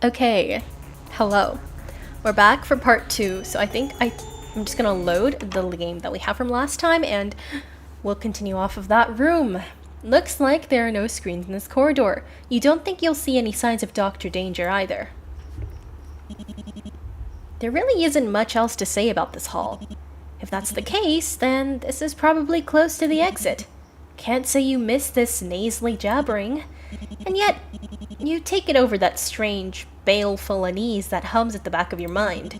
Okay, hello. We're back for part 2, so I think I'm just gonna load the game that we have from last time and we'll continue off of that room. Looks like there are no screens in this corridor. You don't think you'll see any signs of Dr. Danger either. There really isn't much else to say about this hall. If that's the case, then this is probably close to the exit. Can't say you miss this nasally jabbering. And yet, you take it over that strange, baleful unease that hums at the back of your mind,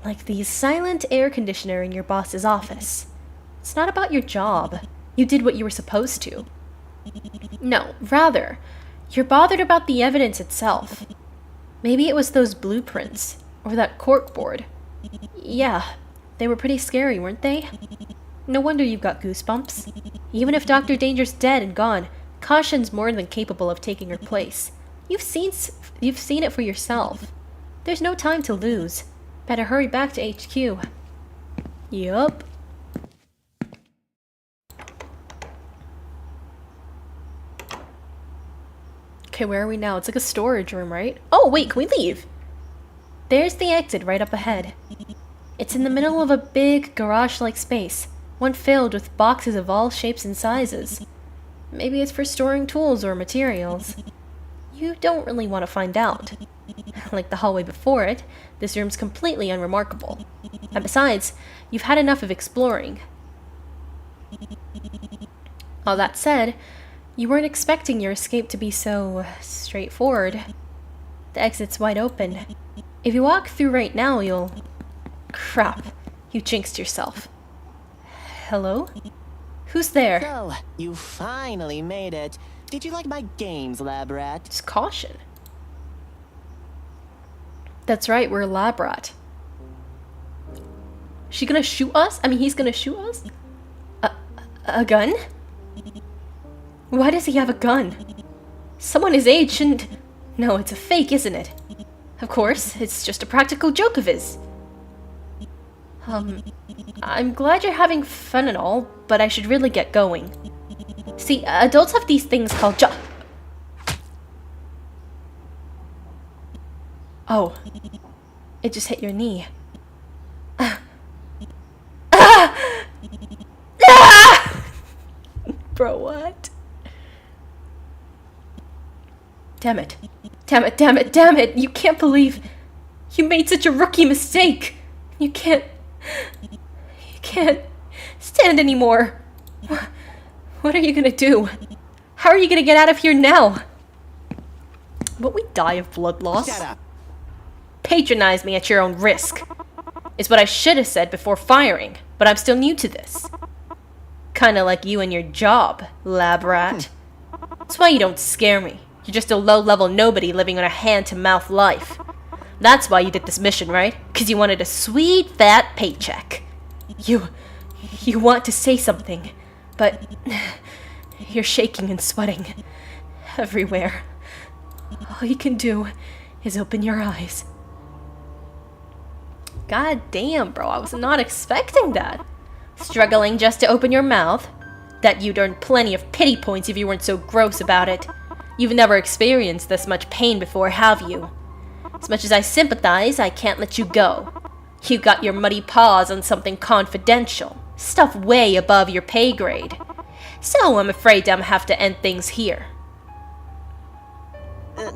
like the silent air conditioner in your boss's office. It's not about your job. You did what you were supposed to. No, rather, you're bothered about the evidence itself. Maybe it was those blueprints, or that corkboard. Yeah, they were pretty scary, weren't they? No wonder you've got goosebumps. Even if Dr. Danger's dead and gone, caution's more than capable of taking her place. You've seen it for yourself. There's no time to lose. Better hurry back to HQ. Yup. Okay, where are we now? It's like a storage room, right? Oh, wait, can we leave? There's the exit right up ahead. It's in the middle of a big garage-like space, one filled with boxes of all shapes and sizes. Maybe it's for storing tools or materials. You don't really want to find out. Like the hallway before it, this room's completely unremarkable. And besides, you've had enough of exploring. All that said, you weren't expecting your escape to be so straightforward. The exit's wide open. If you walk through right now, you'll... Crap, you jinxed yourself. Hello? Who's there? So, you finally made it. Did you like my games, lab rat? Just caution. That's right, we're a lab rat. She gonna shoot us? I mean, he's gonna shoot us? A gun? Why does he have a gun? Someone his age shouldn't... No, it's a fake, isn't it? Of course, it's just a practical joke of his. I'm glad you're having fun and all, but I should really get going. See, adults have these things called Oh. It just hit your knee. Bro, what? Damn it. Damn it, damn it, damn it! You can't believe... You made such a rookie mistake! You can't stand anymore. What are you gonna do? How are you gonna get out of here now? Won't we die of blood loss? Shut up. Patronize me at your own risk. Is what I should have said before firing, but I'm still new to this. Kinda like you and your job, lab rat. That's why you don't scare me. You're just a low-level nobody living on a hand-to-mouth life. That's why you did this mission, right? Because you wanted a sweet, fat paycheck. You want to say something, but you're shaking and sweating everywhere. All you can do is open your eyes. God damn, bro, I was not expecting that. Struggling just to open your mouth? That you'd earn plenty of pity points if you weren't so gross about it. You've never experienced this much pain before, have you? As much as I sympathize, I can't let you go. You got your muddy paws on something confidential, stuff way above your pay grade. So I'm afraid I'm have to end things here.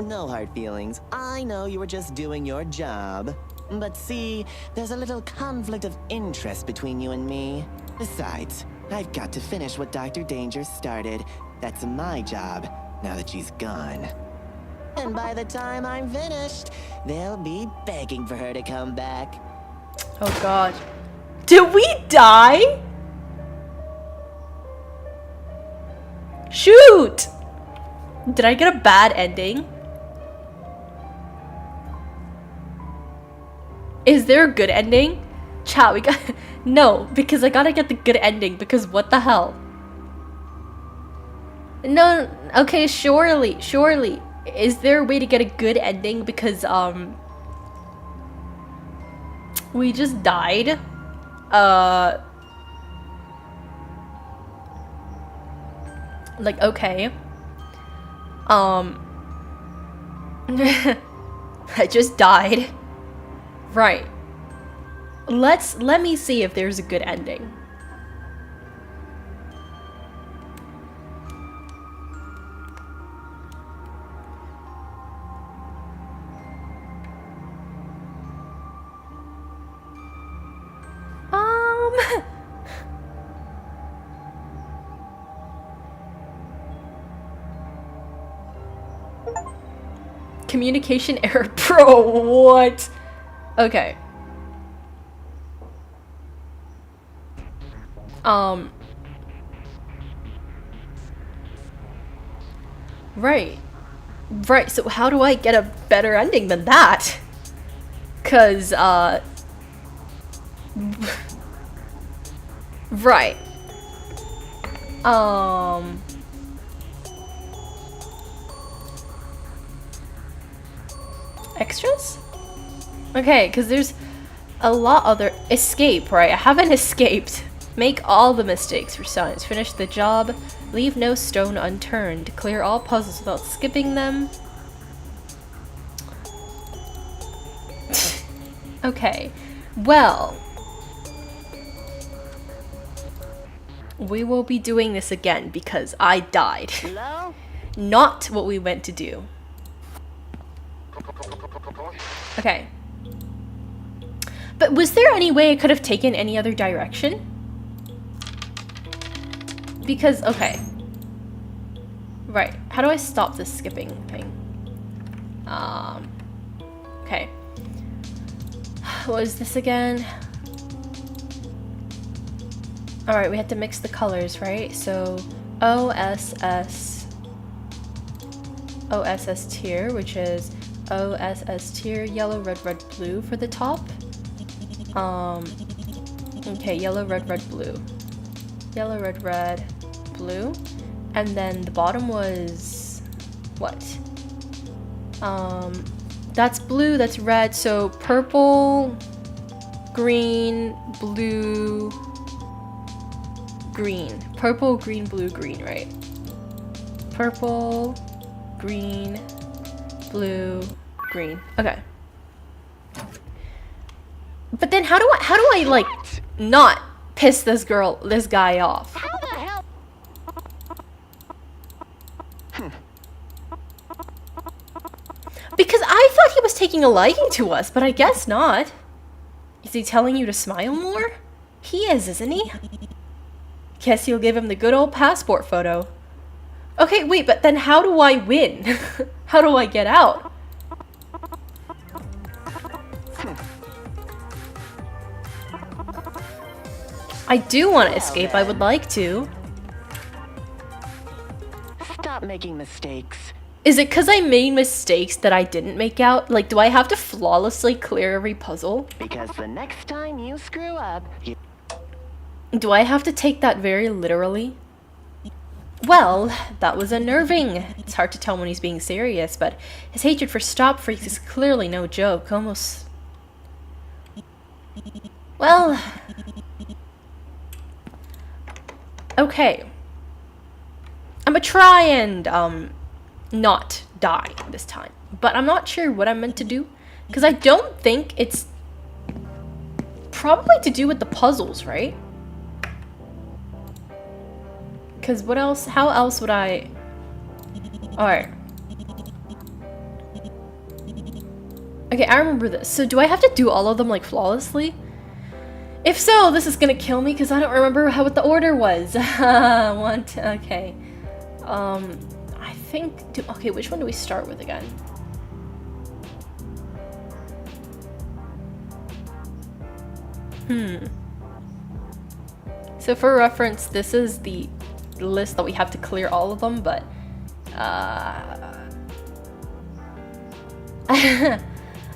No hard feelings. I know you were just doing your job. But see, there's a little conflict of interest between you and me. Besides, I've got to finish what Dr. Danger started. That's my job, now that she's gone. And by the time I'm finished, they'll be begging for her to come back. Oh god. Did we die? Shoot! Did I get a bad ending? Is there a good ending? Chat, we got... No, because I gotta get the good ending, because what the hell? No, okay, surely. Is there a way to get a good ending? Because, we just died. Like, okay. I just died. Right. Let me see if there's a good ending. Communication error, bro, what? Okay. Right. Right, so how do I get a better ending than that? 'Cause, right. Extras? Okay, because there's a lot other- escape, right? I haven't escaped. Make all the mistakes for science. Finish the job. Leave no stone unturned. Clear all puzzles without skipping them. Okay. Well. We will be doing this again because I died. Hello? Not what we went to do. Okay. But was there any way I could have taken any other direction? Because, okay. Right. How do I stop this skipping thing? Okay. What is this again? Alright, we have to mix the colors, right? So, OSS tier, which is OSS tier, yellow, red, red, blue for the top. Okay, yellow, red, red, blue. Yellow, red, red, blue. And then the bottom was what? That's blue, that's red, so purple, green, blue, green. Purple, green, blue, green, right? Purple, green, blue, green. Okay. But then how do I like not piss this guy off? How the hell? Because I thought he was taking a liking to us, but I guess not. Is he telling you to smile more? He is, isn't he? Guess you'll give him the good old passport photo. Okay, wait, but then how do I win? How do I get out? I do want to escape, I would like to. Stop making mistakes. Is it because I made mistakes that I didn't make out? Like, do I have to flawlessly clear every puzzle? Because the next time you screw up, you... Do I have to take that very literally? Well, that was unnerving. It's hard to tell when he's being serious, but his hatred for stop freaks is clearly no joke. Almost... Well... Okay. I'm gonna try and, not die this time. But I'm not sure what I'm meant to do. Because I don't think it's... probably to do with the puzzles, right? Because what else? How else would I... Alright. Okay, I remember this. So do I have to do all of them, like, flawlessly? If so, this is gonna kill me because I don't remember what the order was. Okay. I think... okay, which one do we start with again? So for reference, this is the list that we have to clear all of them, but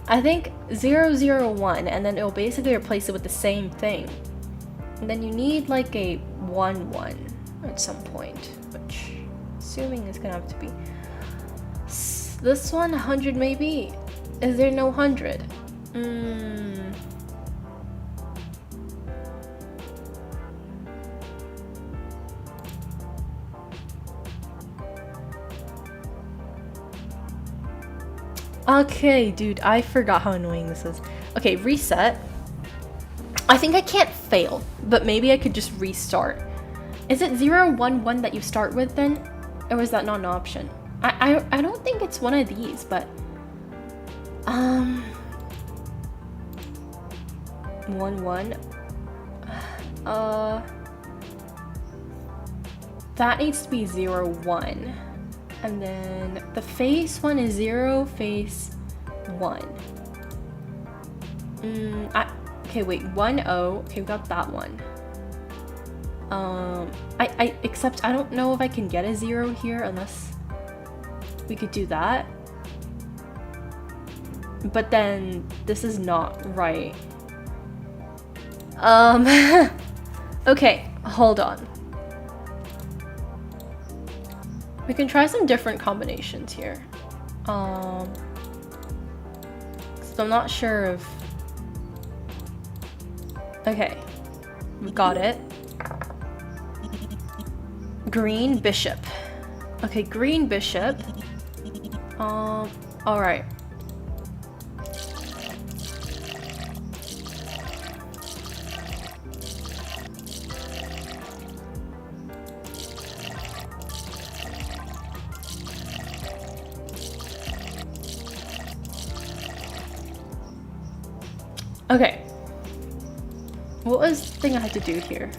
I think 001, and then it'll basically replace it with the same thing. And then you need like a 1-1 at some point, which assuming is gonna have to be this one. 100 maybe? Is there no 100? Okay, dude, I forgot how annoying this is. Okay, reset. I think I can't fail, but maybe I could just restart. Is it 0, 1, 1 that you start with then? Or is that not an option? I don't think it's one of these, but 1, 1. That needs to be 0, 1. And then the face one is 0, face 1. Okay, wait, 1, 0. Okay, we got that one. Except I don't know if I can get a 0 here unless we could do that. But then this is not right. Okay, hold on. We can try some different combinations here. So I'm not sure if... Okay, we got it. Green bishop. Okay, green bishop. Alright. Okay. What was the thing I had to do here?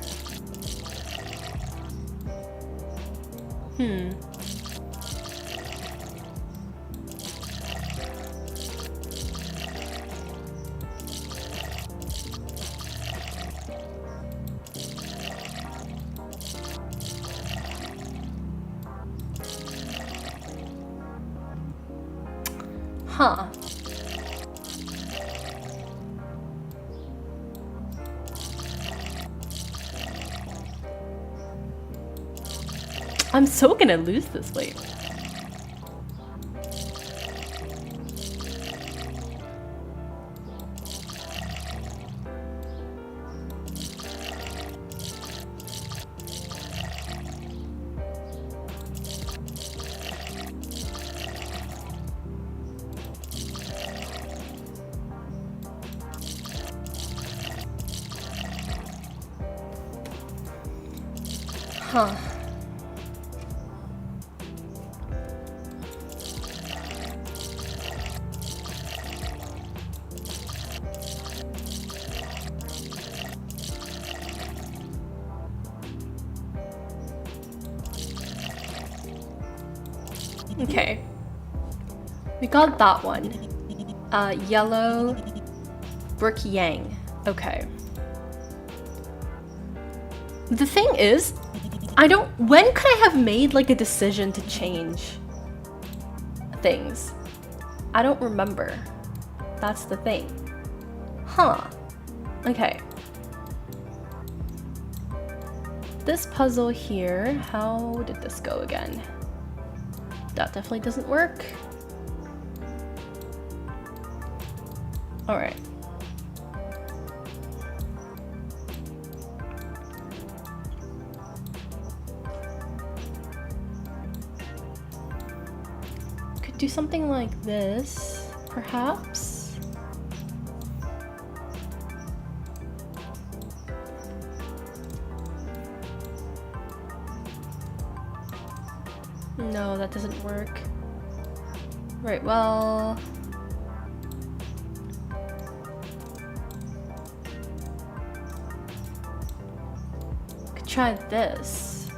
Huh. I'm so gonna lose this weight. Huh. Okay. We got that one. Yellow, Brick Yang. Okay. The thing is, when could I have made like a decision to change things? I don't remember. That's the thing. Huh. Okay. This puzzle here, how did this go again? That definitely doesn't work. Alright. Could do something like this, perhaps? No, that doesn't work. Right, well... Could try this.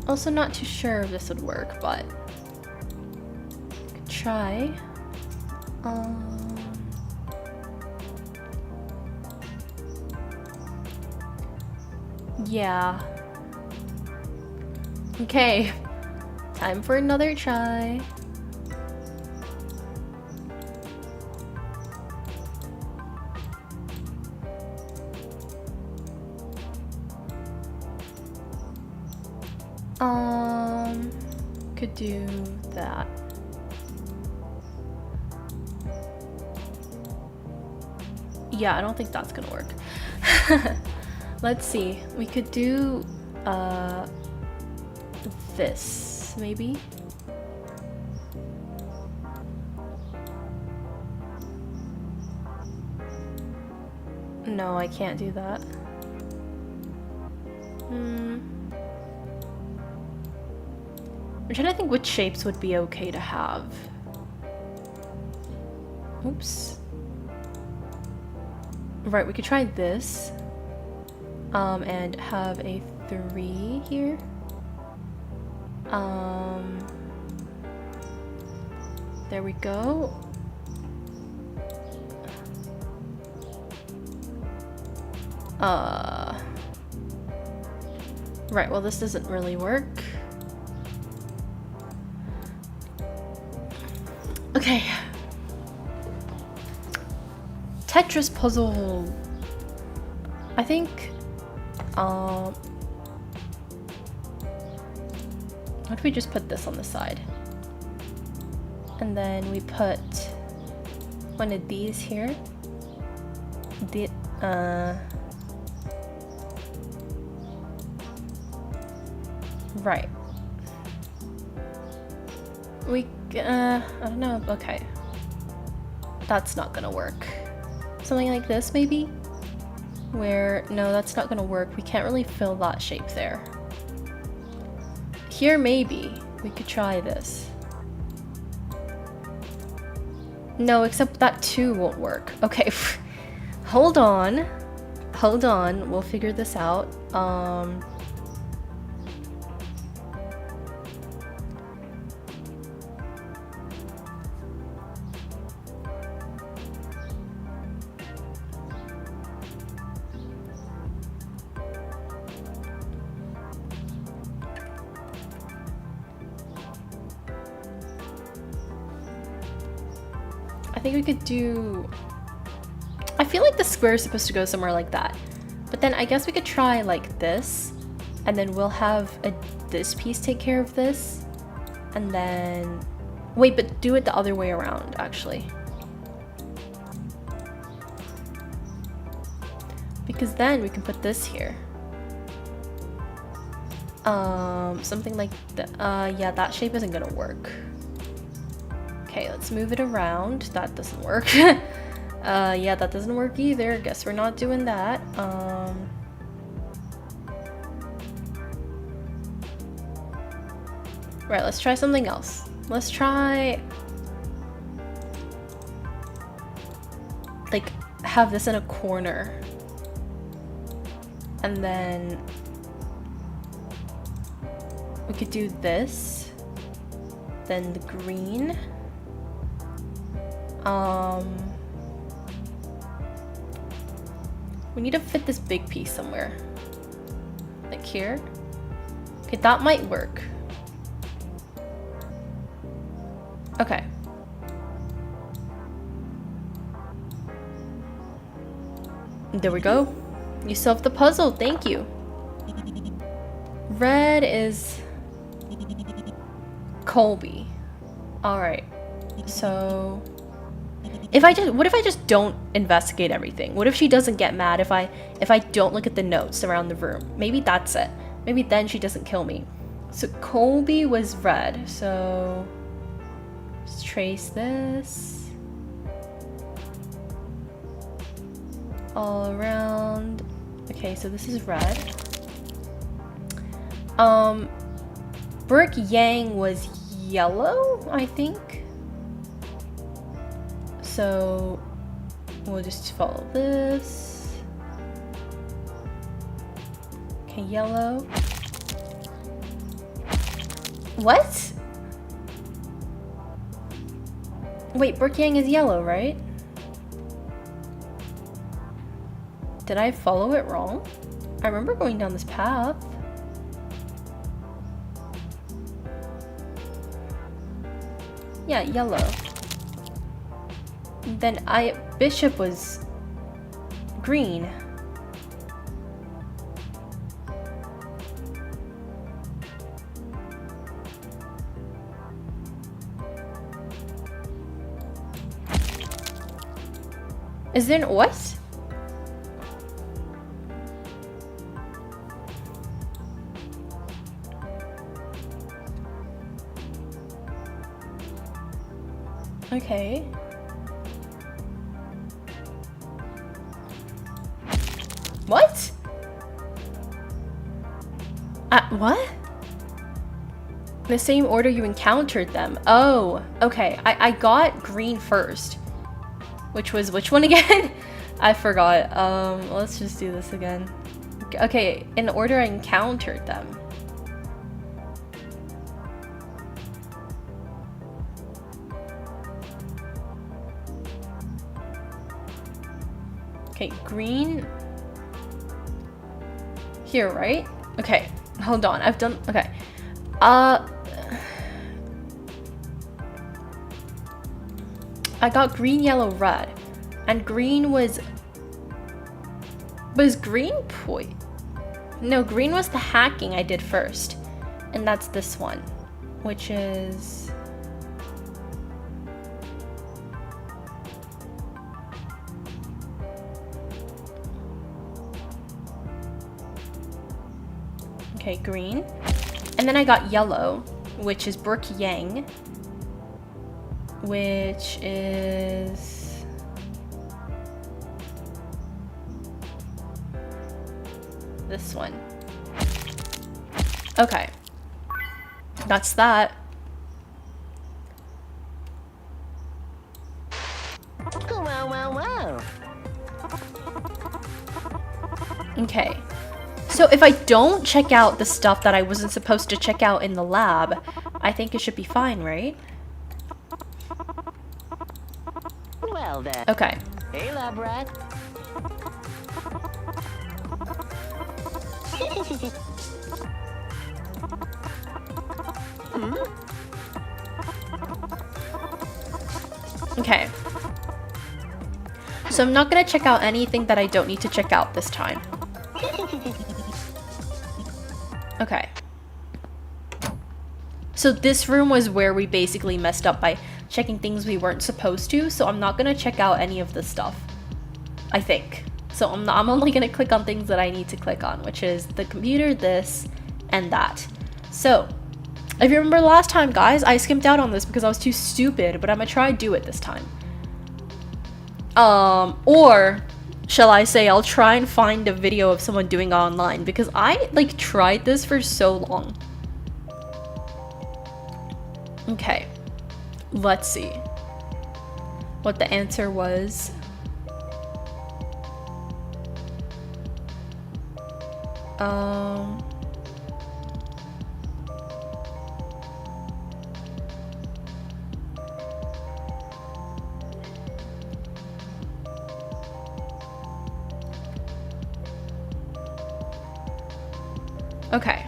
Also not too sure if this would work, but... Could try. Yeah. Okay. Time for another try. Could do that. Yeah, I don't think that's gonna work. Let's see. We could do this maybe. No, I can't do that. I'm trying to think which shapes would be okay to have. Oops. Right, we could try this. And have a 3 here. There we go. Right, well this doesn't really work. Okay. Tetris puzzle. I think, what if we just put this on the side? And then we put one of these here. Right. I don't know. Okay. That's not gonna work. Something like this, maybe? Where, no, that's not gonna work. We can't really fill that shape there. Here, maybe. We could try this. No, except that too won't work. Okay. Hold on. Hold on. We'll figure this out. I think we could do... I feel like the square is supposed to go somewhere like that. But then I guess we could try like this. And then we'll have this piece take care of this. And then... Wait, but do it the other way around, actually. Because then we can put this here. Something like that. Yeah, that shape isn't gonna work. Okay, let's move it around. That doesn't work. Yeah, that doesn't work either. Guess we're not doing that. Right, let's try something else. Let's try... like, have this in a corner. And then... we could do this. Then the green. We need to fit this big piece somewhere. Like here. Okay, that might work. Okay. There we go. You solved the puzzle, thank you. Red is Colby. Alright. So what if I just don't investigate everything? What if she doesn't get mad if I don't look at the notes around the room? Maybe that's it. Maybe then she doesn't kill me. So Colby was red, so let's trace this all around. Okay, so this is red. Brooke Yang was yellow, I think. So we'll just follow this. Okay, yellow. What? Wait, Brooke Yang is yellow, right? Did I follow it wrong? I remember going down this path. Yeah, yellow. Then Bishop was green. Is there what? Okay. What? What? The same order you encountered them. Oh, okay. I got green first. Which was which one again? I forgot. Let's just do this again. Okay, in order I encountered them. Okay, green. Here, right? Okay, hold on. I've done, okay. I got green, yellow, red. And green was green no, green was the hacking I did first. And that's this one, which is okay, green. And then I got yellow, which is Brooke Yang, which is this one. Okay. That's that. Wow. Okay. So if I don't check out the stuff that I wasn't supposed to check out in the lab, I think it should be fine, right? Well then. Okay. Hey, lab rat. Okay. So I'm not gonna check out anything that I don't need to check out this time. Okay. So this room was where we basically messed up by checking things we weren't supposed to, so I'm not gonna check out any of this stuff. I think. So I'm only gonna click on things that I need to click on, which is the computer, this, and that. So, if you remember last time, guys, I skimped out on this because I was too stupid, but I'm gonna try to do it this time. Or shall I say I'll try and find a video of someone doing it online, because I like tried this for so long. Okay, let's see what the answer was. Okay.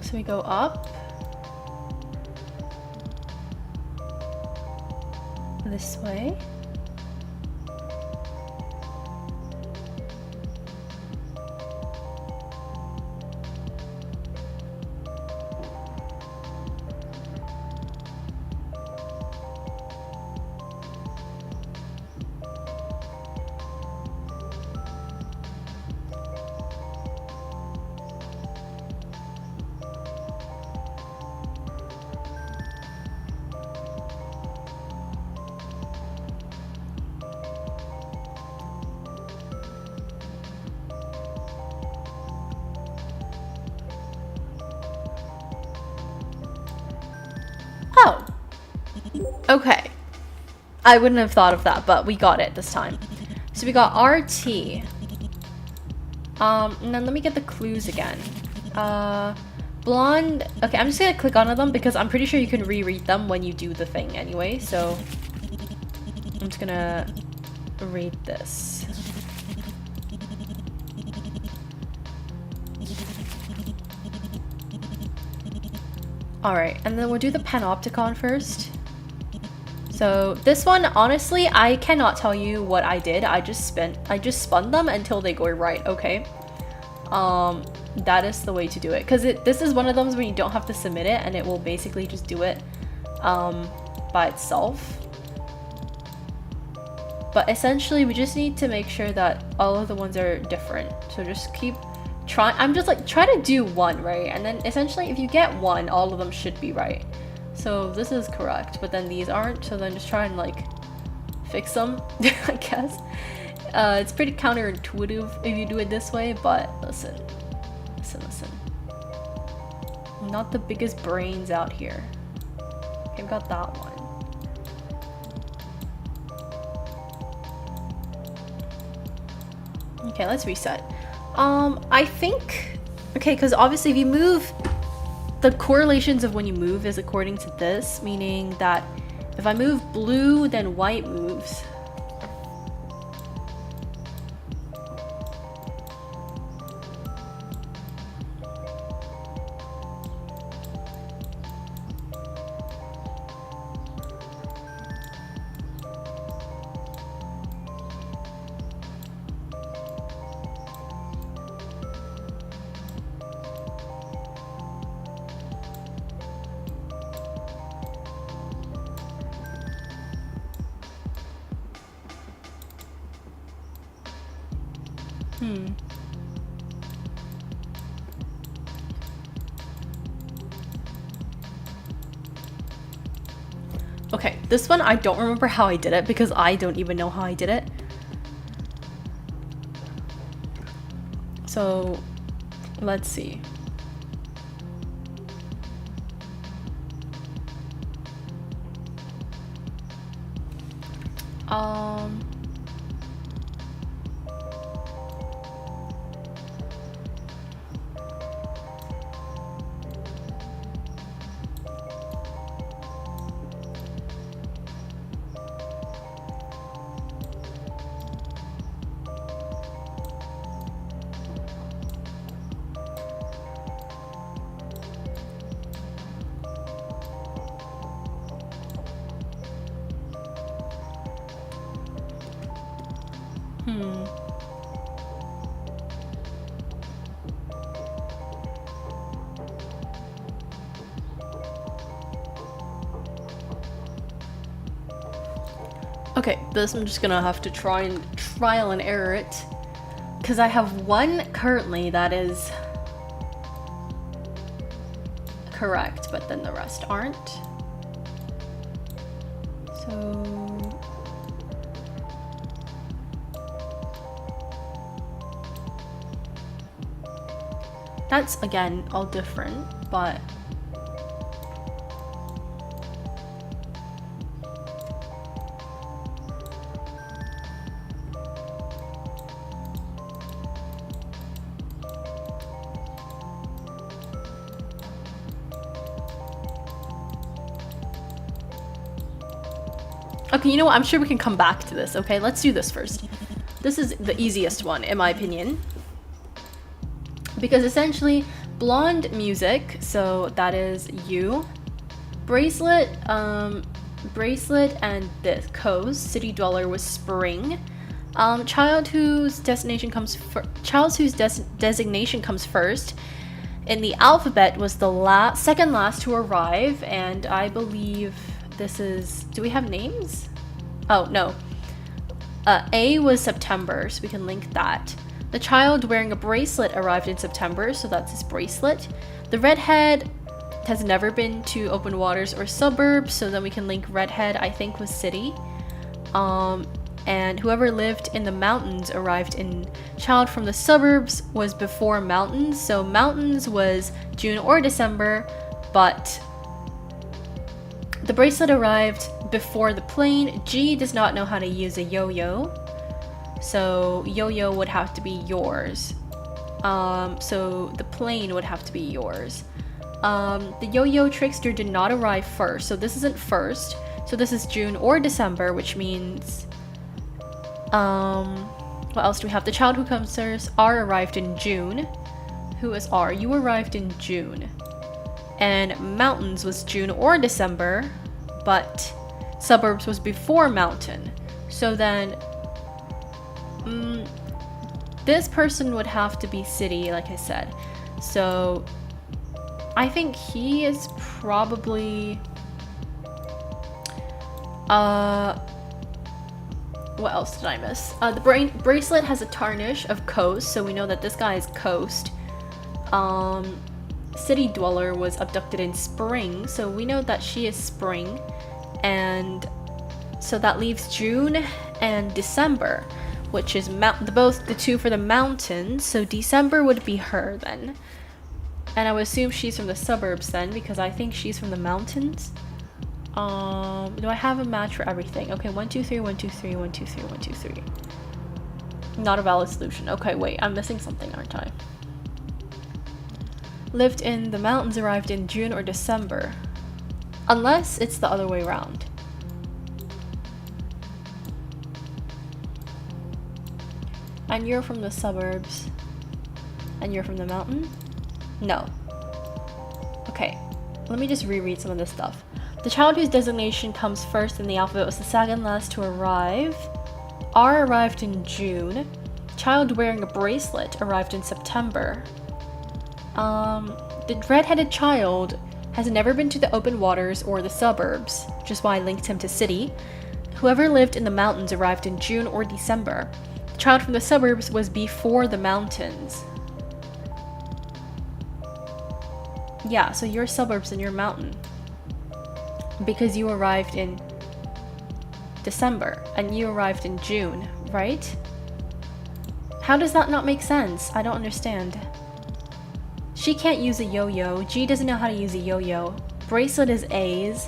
So we go up. This way. Oh. Okay. I wouldn't have thought of that, but we got it this time. So we got RT. And then let me get the clues again. Blonde. Okay, I'm just gonna click on them because I'm pretty sure you can reread them when you do the thing anyway. So I'm just gonna read this. Alright, and then we'll do the panopticon first. So this one, honestly, I cannot tell you what I did. I just spun them until they go right, okay? That is the way to do it. Because this is one of those where you don't have to submit it and it will basically just do it by itself. But essentially, we just need to make sure that all of the ones are different. So just keep trying. I'm just like, try to do one, right? And then essentially, if you get one, all of them should be right. So this is correct, but then these aren't. So then just try and like fix them, I guess. It's pretty counterintuitive if you do it this way, but listen. Not the biggest brains out here. Okay, I've got that one. Okay, let's reset. I think, okay, because obviously if you move, the correlations of when you move is according to this, meaning that if I move blue, then white moves. Okay, this one I don't remember how I did it because I don't even know how I did it. So, let's see. Okay, this I'm just gonna have to trial and error it, because I have one currently that is correct, but then the rest aren't. So that's again all different, but okay, you know what? I'm sure we can come back to this, okay? Let's do this first. This is the easiest one, in my opinion. Because essentially, blonde music, so that is you. Bracelet, bracelet and this, Co's, city dweller was spring. Child whose designation comes first in the alphabet was the second last to arrive, and I believe this is, do we have names? Oh, no. A was September, so we can link that. The child wearing a bracelet arrived in September, so that's his bracelet. The redhead has never been to open waters or suburbs, so then we can link redhead, I think, was city. And whoever lived in the mountains arrived in child from the suburbs was before mountains, so mountains was June or December, but the bracelet arrived before the plane. G does not know how to use a yo-yo, so yo-yo would have to be yours. So the plane would have to be yours. The yo-yo trickster did not arrive first, so this isn't first. So this is June or December, which means what else do we have? The child who comes first, R, arrived in June. Who is R? You arrived in June. And mountains was June or December, but suburbs was before mountain. So then this person would have to be city, like I said. So I think he is probably What else did I miss? The bracelet has a tarnish of Coast, so we know that this guy is Coast. City Dweller was abducted in Spring, so we know that she is Spring. And so that leaves June and December, which is both the two for the mountains, so December would be her then. And I would assume she's from the suburbs then, because I think she's from the mountains. Do I have a match for everything? Okay, 1, 2, 3, 1, 2, 3, 1, 2, 3, 1, 2, 3. Not a valid solution. Okay, wait, I'm missing something, aren't I? Lived in the mountains, arrived in June or December. Unless it's the other way around. And you're from the suburbs. And you're from the mountain? No. Okay, let me just reread some of this stuff. The child whose designation comes first in the alphabet was the second last to arrive. R arrived in June. Child wearing a bracelet arrived in September. The red-headed child has never been to the open waters or the suburbs, which is why I linked him to city. Whoever lived in the mountains arrived in June or December. The child from the suburbs was before the mountains. Yeah, so you're suburbs and you're mountain. Because you arrived in December and you arrived in June, right? How does that not make sense? I don't understand. She can't use a yo-yo. G doesn't know how to use a yo-yo. Bracelet is A's.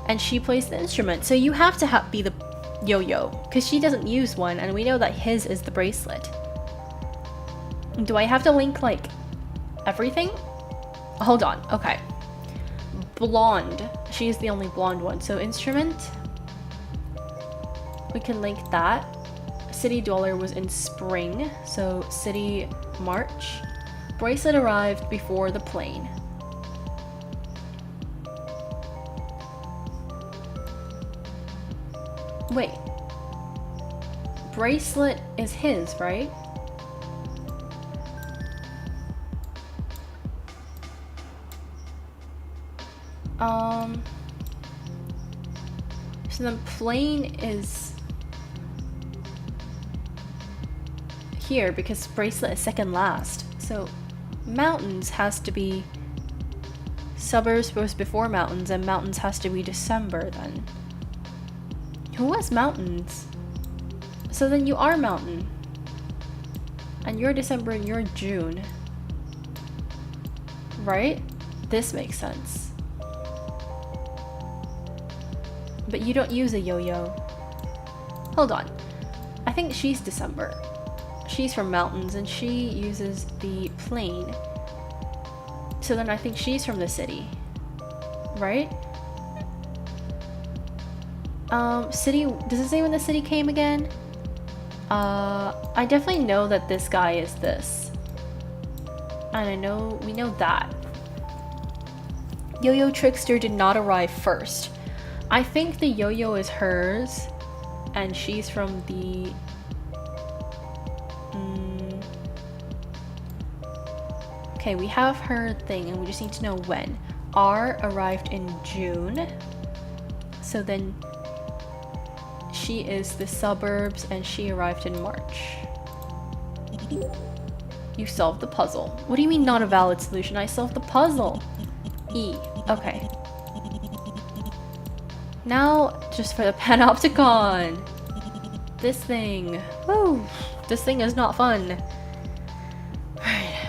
And she plays the instrument. So you have to be the yo-yo. Because she doesn't use one. And we know that his is the bracelet. Do I have to link, like, everything? Hold on. Okay. Blonde. She's the only blonde one. So instrument. We can link that. City Dweller was in Spring. So City March. Bracelet arrived before the plane. Wait. Bracelet is his, right? So then plane is here because bracelet is second last. So mountains has to be suburbs was before mountains, and mountains has to be December then. Who was mountains? So then you are mountain. And you're December and you're June. Right? This makes sense. But you don't use a yo-yo. Hold on. I think she's December. She's from mountains and she uses the plane. So then I think she's from the city. Right? City, does it say when the city came again? I definitely know that this guy is this. And we know that. Yo-Yo Trickster did not arrive first. I think the yo-yo is hers, and she's from the... Okay, we have her thing, and we just need to know when. R arrived in June, so then she is the suburbs, and she arrived in March. You solved the puzzle. What do you mean not a valid solution? I solved the puzzle. E. Okay. Now, just for the Panopticon. This thing. Woo! This thing is not fun. Right.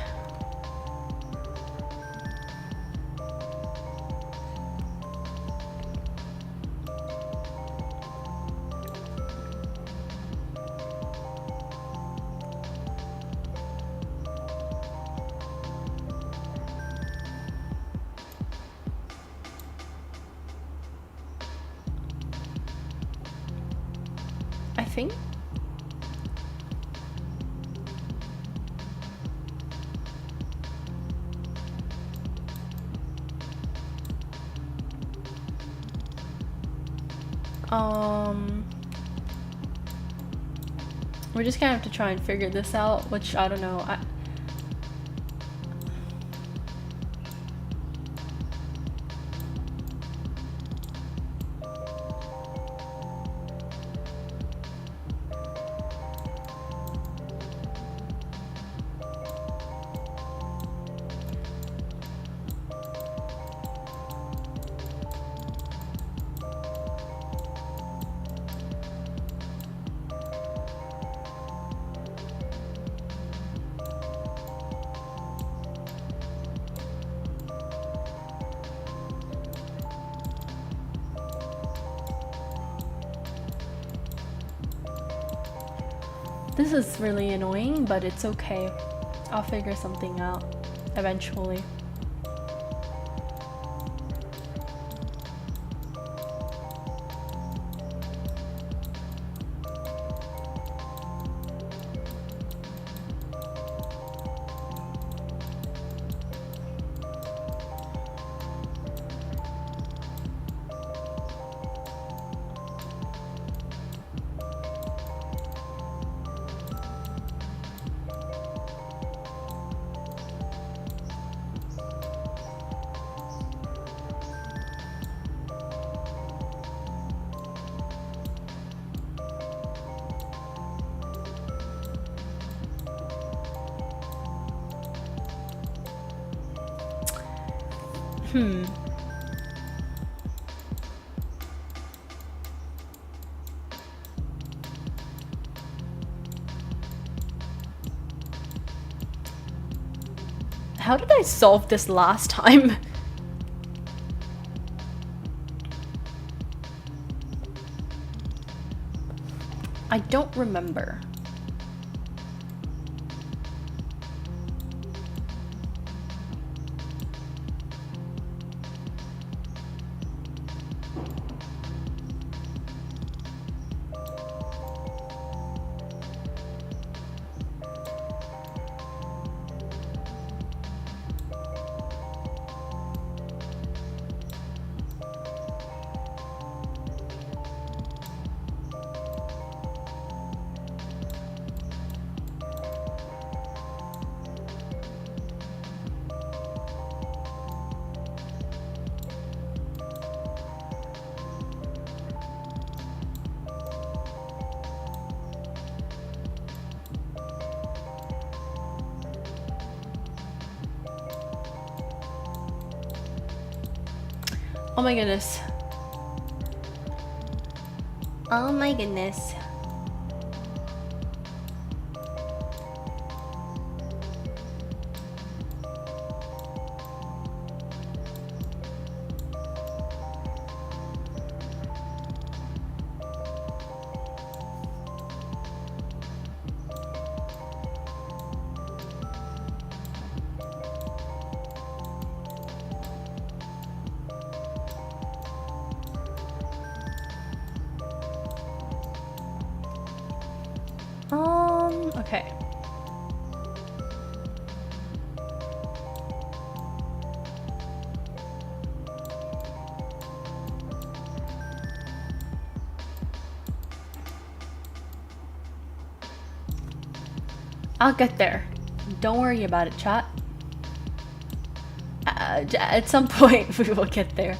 I think. We're just gonna have to try and figure this out, which I don't know. This is really annoying, but it's okay. I'll figure something out eventually. How did I solve this last time? I don't remember. Oh my goodness. Oh my goodness. Okay. I'll get there. Don't worry about it, chat. At some point, we will get there.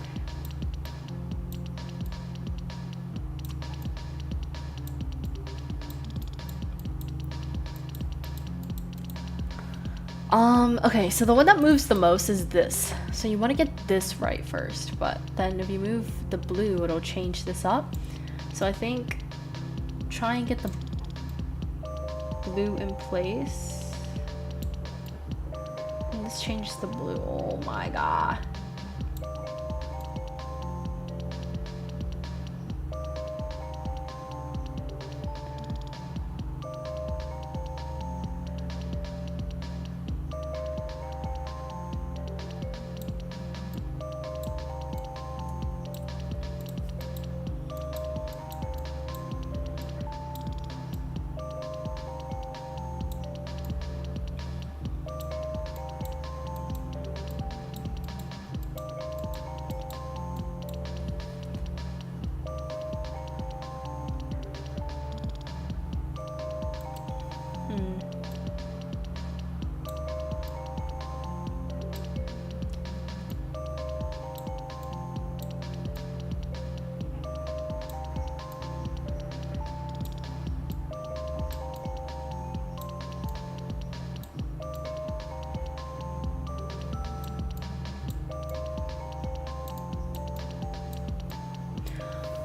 Okay, so the one that moves the most is this. So you want to get this right first, but then if you move the blue, it'll change this up. So I think try and get the blue in place. And this changes the blue. Oh my god.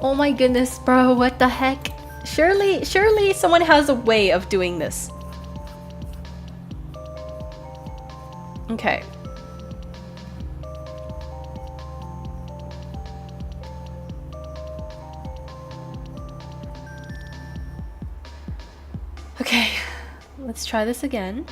Oh my goodness, bro, what the heck? Surely someone has a way of doing this. Okay. Okay, let's try this again.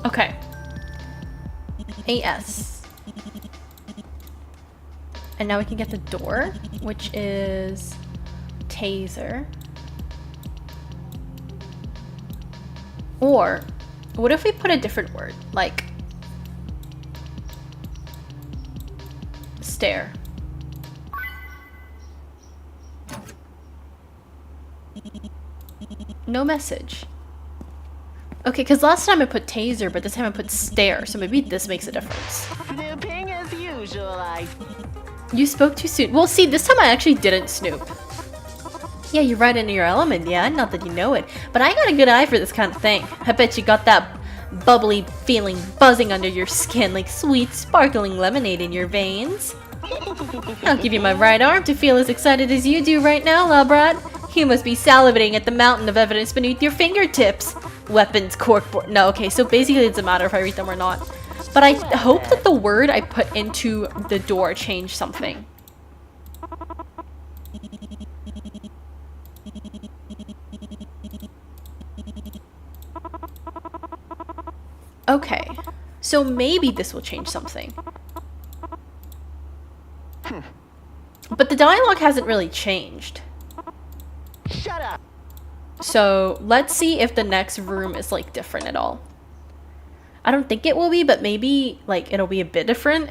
Okay. AS. And now we can get the door, which is taser. Or what if we put a different word, like stare? No message. Okay, because last time I put taser, but this time I put stare, so maybe this makes a difference. Snooping as usual, You spoke too soon. Well, see, this time I actually didn't snoop. Yeah, you're right into your element, yeah, not that you know it. But I got a good eye for this kind of thing. I bet you got that bubbly feeling buzzing under your skin like sweet, sparkling lemonade in your veins. I'll give you my right arm to feel as excited as you do right now, Labrat. You must be salivating at the mountain of evidence beneath your fingertips. Weapons, corkboard. No, okay, so basically it doesn't matter if I read them or not. But I hope that the word I put into the door changed something. Okay, so maybe this will change something. But the dialogue hasn't really changed. Shut up. So let's see if the next room is like different at all. I don't think it will be, but maybe like it'll be a bit different.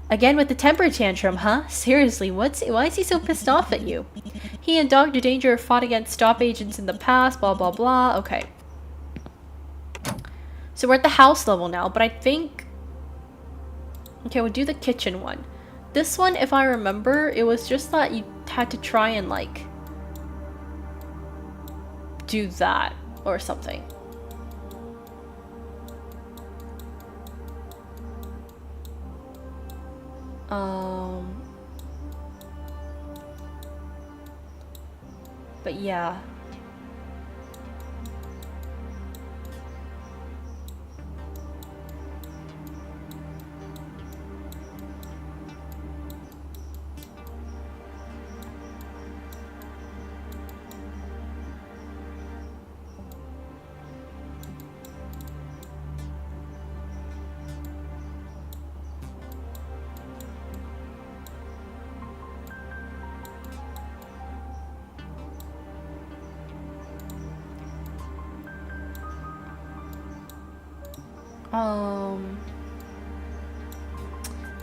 Again with the temper tantrum, huh? Seriously, why is he so pissed off at you? He and Dr. Danger have fought against stop agents in the past, blah blah blah. Okay. So we're at the house level now, but I think... Okay, we'll do the kitchen one. This one, if I remember, it was just that you had to try and like... do that or something. But yeah.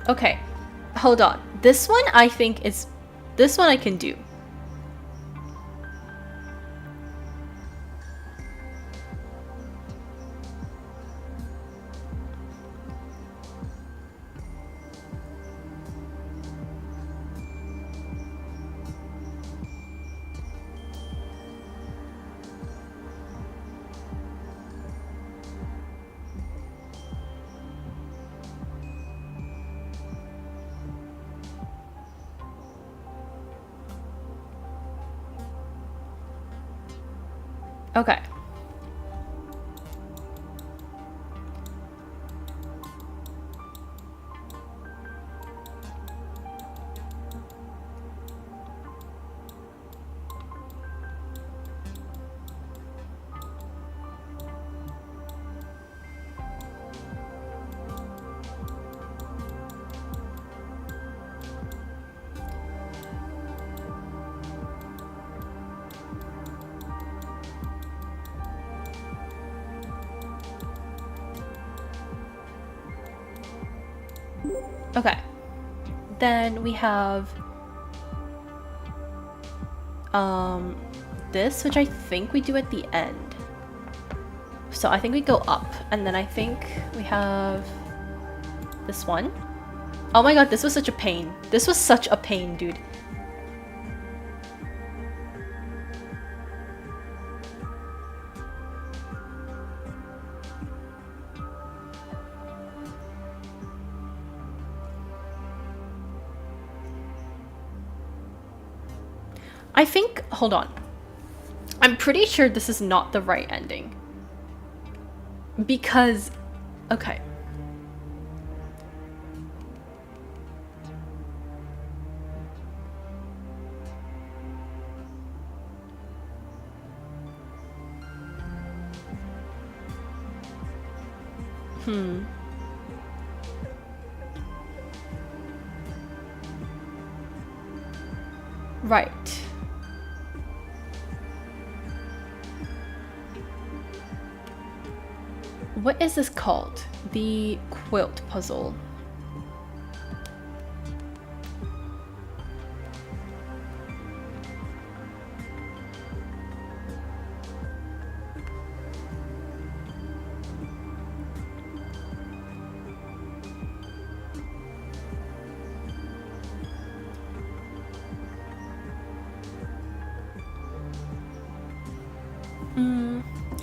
Okay, hold on. This one I think is... This one I can do. Okay. Okay. Then we have this, which I think we do at the end. So I think we go up, and then I think we have this one. Oh my god, this was such a pain. This was such a pain, dude. I think, hold on. I'm pretty sure this is not the right ending. Because, okay. Right. What is this called? The quilt puzzle.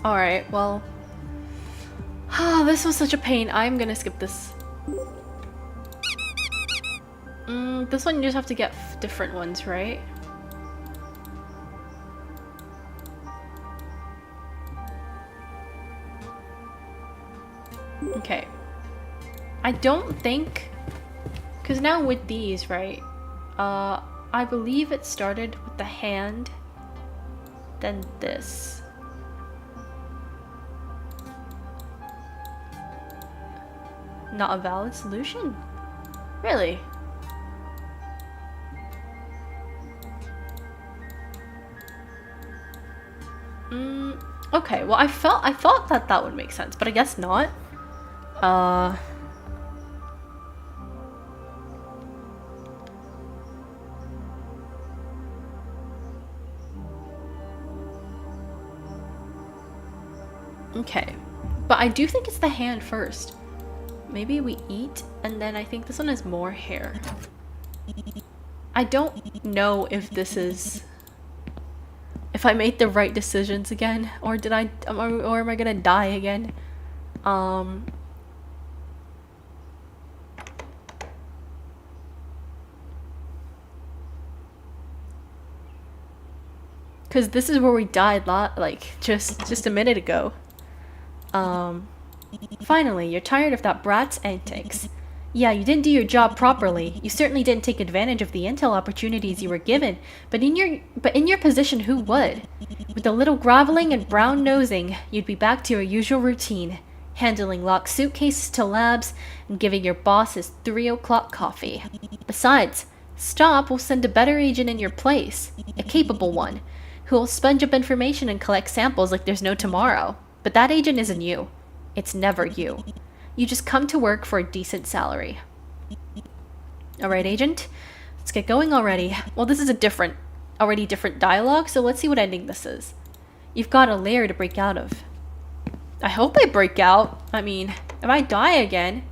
Alright, well. This was such a pain. I'm gonna skip this. This one you just have to get different ones, right? Okay. I don't think... Because now with these, right? I believe it started with the hand, then this. Not a valid solution? Really? Okay, well I thought that would make sense, but I guess not. Okay. But I do think it's the hand first. Maybe we eat, and then I think this one has more hair. I don't know if this is... if I made the right decisions again, or did I... or am I gonna die again? Because this is where we died, like, just a minute ago. Finally, you're tired of that brat's antics. Yeah, you didn't do your job properly. You certainly didn't take advantage of the intel opportunities you were given, but in your position, who would? With a little groveling and brown nosing, you'd be back to your usual routine, handling locked suitcases to labs and giving your boss his 3 o'clock coffee. Besides, Stop will send a better agent in your place, a capable one, who will sponge up information and collect samples like there's no tomorrow. But that agent isn't you. It's never you. You just come to work for a decent salary. Alright, agent. Let's get going already. Well, this is a already different dialogue, so let's see what ending this is. You've got a lair to break out of. I hope I break out. I mean, if I die again...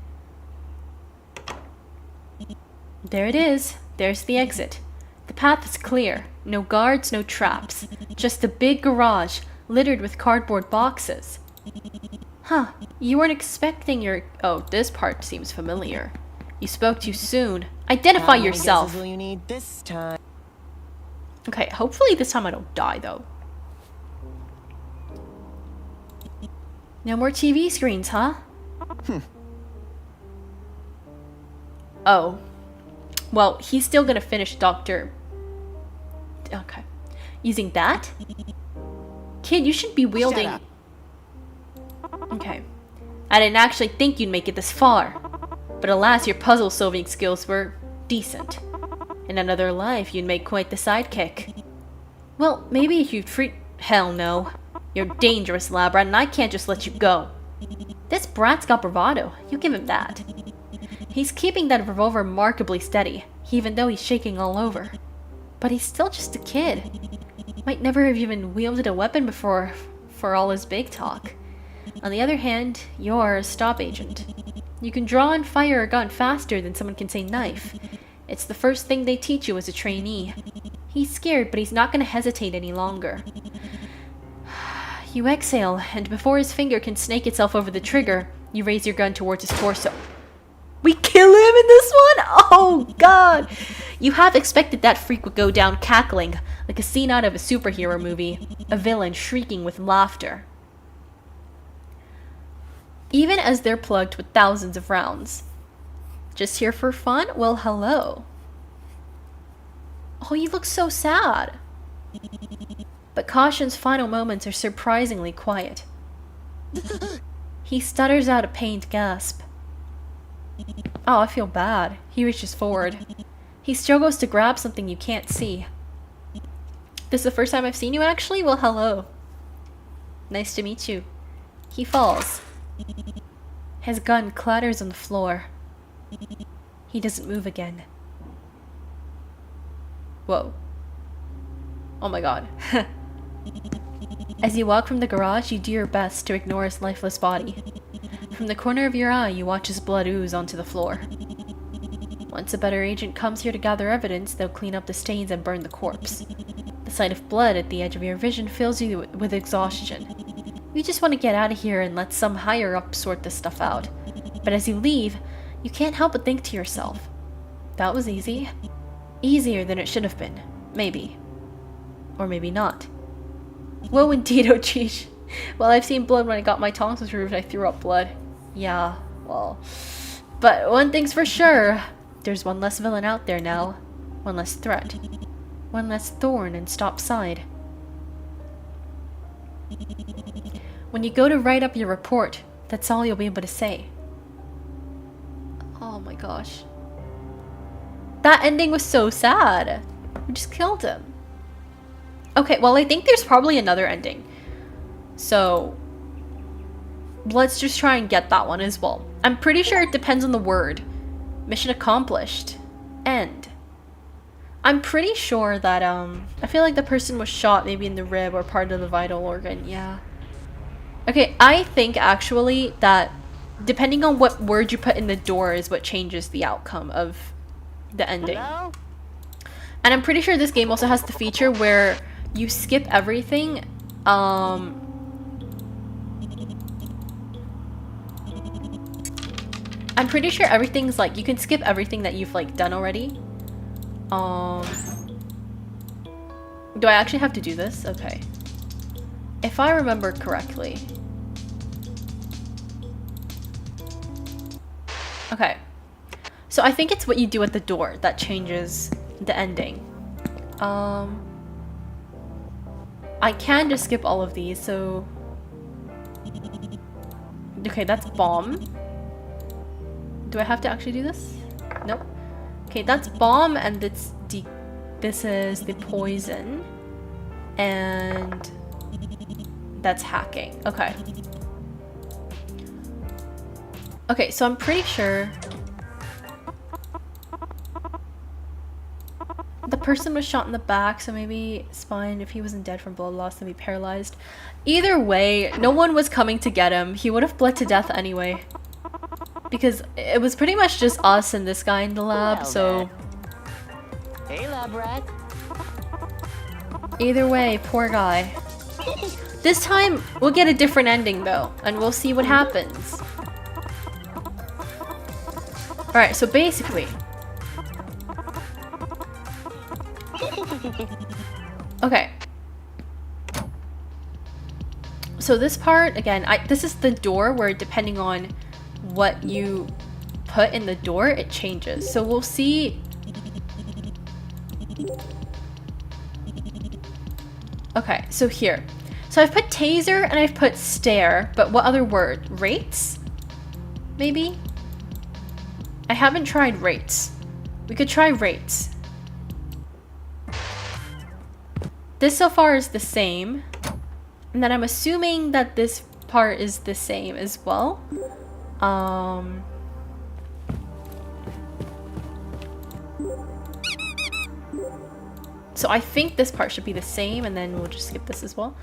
There it is. There's the exit. The path is clear. No guards, no traps. Just a big garage, littered with cardboard boxes. Huh, you weren't expecting your... Oh, this part seems familiar. You spoke too soon. Identify yourself! How many guesses will you need this time? Okay, hopefully this time I don't die, though. No more TV screens, huh? Oh. Well, he's still gonna finish Doctor... Okay. Using that? Kid, you should be wielding... Shut Okay. I didn't actually think you'd make it this far. But alas, your puzzle-solving skills were decent. In another life, you'd make quite the sidekick. Well, maybe if you'd free... Hell no. You're dangerous, lab rat, and I can't just let you go. This brat's got bravado. You give him that. He's keeping that revolver remarkably steady, even though he's shaking all over. But he's still just a kid. Might never have even wielded a weapon before, for all his big talk. On the other hand, you're a stop agent. You can draw and fire a gun faster than someone can say knife. It's the first thing they teach you as a trainee. He's scared, but he's not going to hesitate any longer. You exhale, and before his finger can snake itself over the trigger, you raise your gun towards his torso. We kill him in this one? Oh, God! You half expected that freak would go down cackling, like a scene out of a superhero movie, a villain shrieking with laughter. Even as they're plugged with thousands of rounds. Just here for fun? Well, hello. Oh, you look so sad. But Caution's final moments are surprisingly quiet. He stutters out a pained gasp. Oh, I feel bad. He reaches forward. He struggles to grab something you can't see. This is the first time I've seen you, actually? Well, hello. Nice to meet you. He falls. His gun clatters on the floor. He doesn't move again. Whoa. Oh my god. As you walk from the garage, you do your best to ignore his lifeless body. From the corner of your eye, you watch his blood ooze onto the floor. Once a better agent comes here to gather evidence, they'll clean up the stains and burn the corpse. The sight of blood at the edge of your vision fills you with exhaustion. You just want to get out of here and let some higher-up sort this stuff out. But as you leave, you can't help but think to yourself, that was easy. Easier than it should have been. Maybe. Or maybe not. Whoa, indeed, oh geez. Well, I've seen blood when I got my tonsils removed and I threw up blood. Yeah, well. But one thing's for sure. There's one less villain out there now. One less threat. One less thorn in Stop's side. When you go to write up your report, that's all you'll be able to say. Oh my gosh. That ending was so sad. We just killed him. Okay, well, I think there's probably another ending. So, let's just try and get that one as well. I'm pretty sure it depends on the word. Mission accomplished. End. I'm pretty sure that, I feel like the person was shot maybe in the rib or part of the vital organ, yeah. Okay, I think actually that depending on what word you put in the door is what changes the outcome of the ending. Hello? And I'm pretty sure this game also has the feature where you skip everything, I'm pretty sure everything's like, you can skip everything that you've like done already. Do I actually have to do this? Okay. If I remember correctly. Okay. So I think it's what you do at the door that changes the ending. I can just skip all of these, so... Okay, that's bomb. Do I have to actually do this? Nope. Okay, that's bomb, and this is the poison. And... that's hacking. Okay. Okay, so I'm pretty sure... the person was shot in the back, so maybe spine. If he wasn't dead from blood loss, then be paralyzed. Either way, no one was coming to get him. He would have bled to death anyway. Because it was pretty much just us and this guy in the lab, Well, so... Hey, lab rat. Either way, poor guy. This time, we'll get a different ending though, and we'll see what happens. Alright, so basically... okay. So this part, again, this is the door where depending on what you put in the door, it changes. So we'll see. Okay, so here. So I've put taser and I've put stare, but what other word? Rates? Maybe? I haven't tried rates. We could try rates. This so far is the same. And then I'm assuming that this part is the same as well. So I think this part should be the same, and then we'll just skip this as well.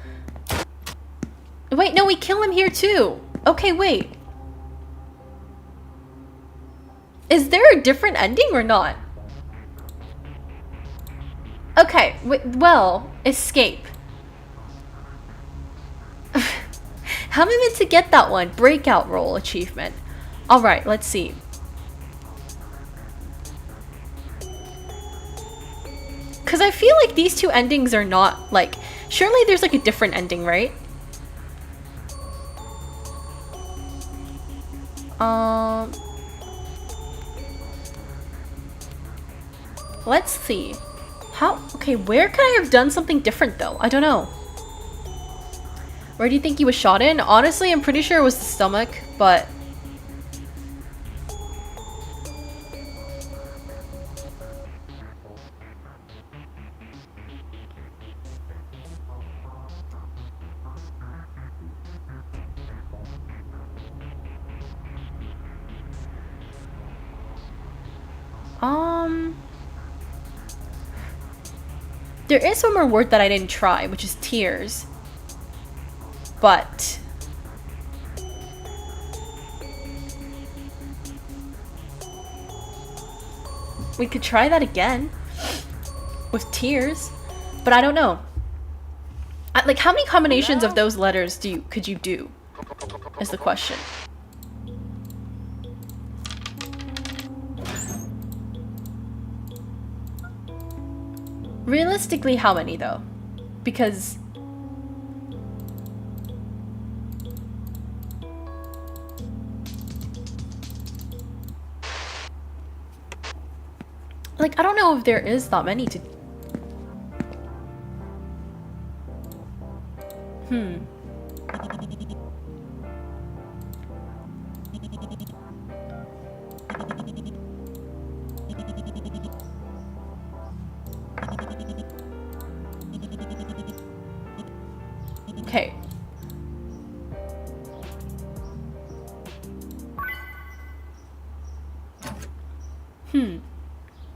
Wait, no, we kill him here too. Okay, wait. Is there a different ending or not? Okay, well, escape. How am I meant to get that one? Breakout role achievement. Alright, let's see. Because I feel like these two endings are not, like... Surely there's like a different ending, right? Let's see. How? Okay, where could I have done something different though? I don't know. Where do you think he was shot in? Honestly, I'm pretty sure it was the stomach, but... There is one more word that I didn't try, which is tears. But... we could try that again. With tears. But I don't know. Like, how many combinations of those letters could you do? Is the question. Realistically, how many though? Because... like, I don't know if there is that many to... Okay.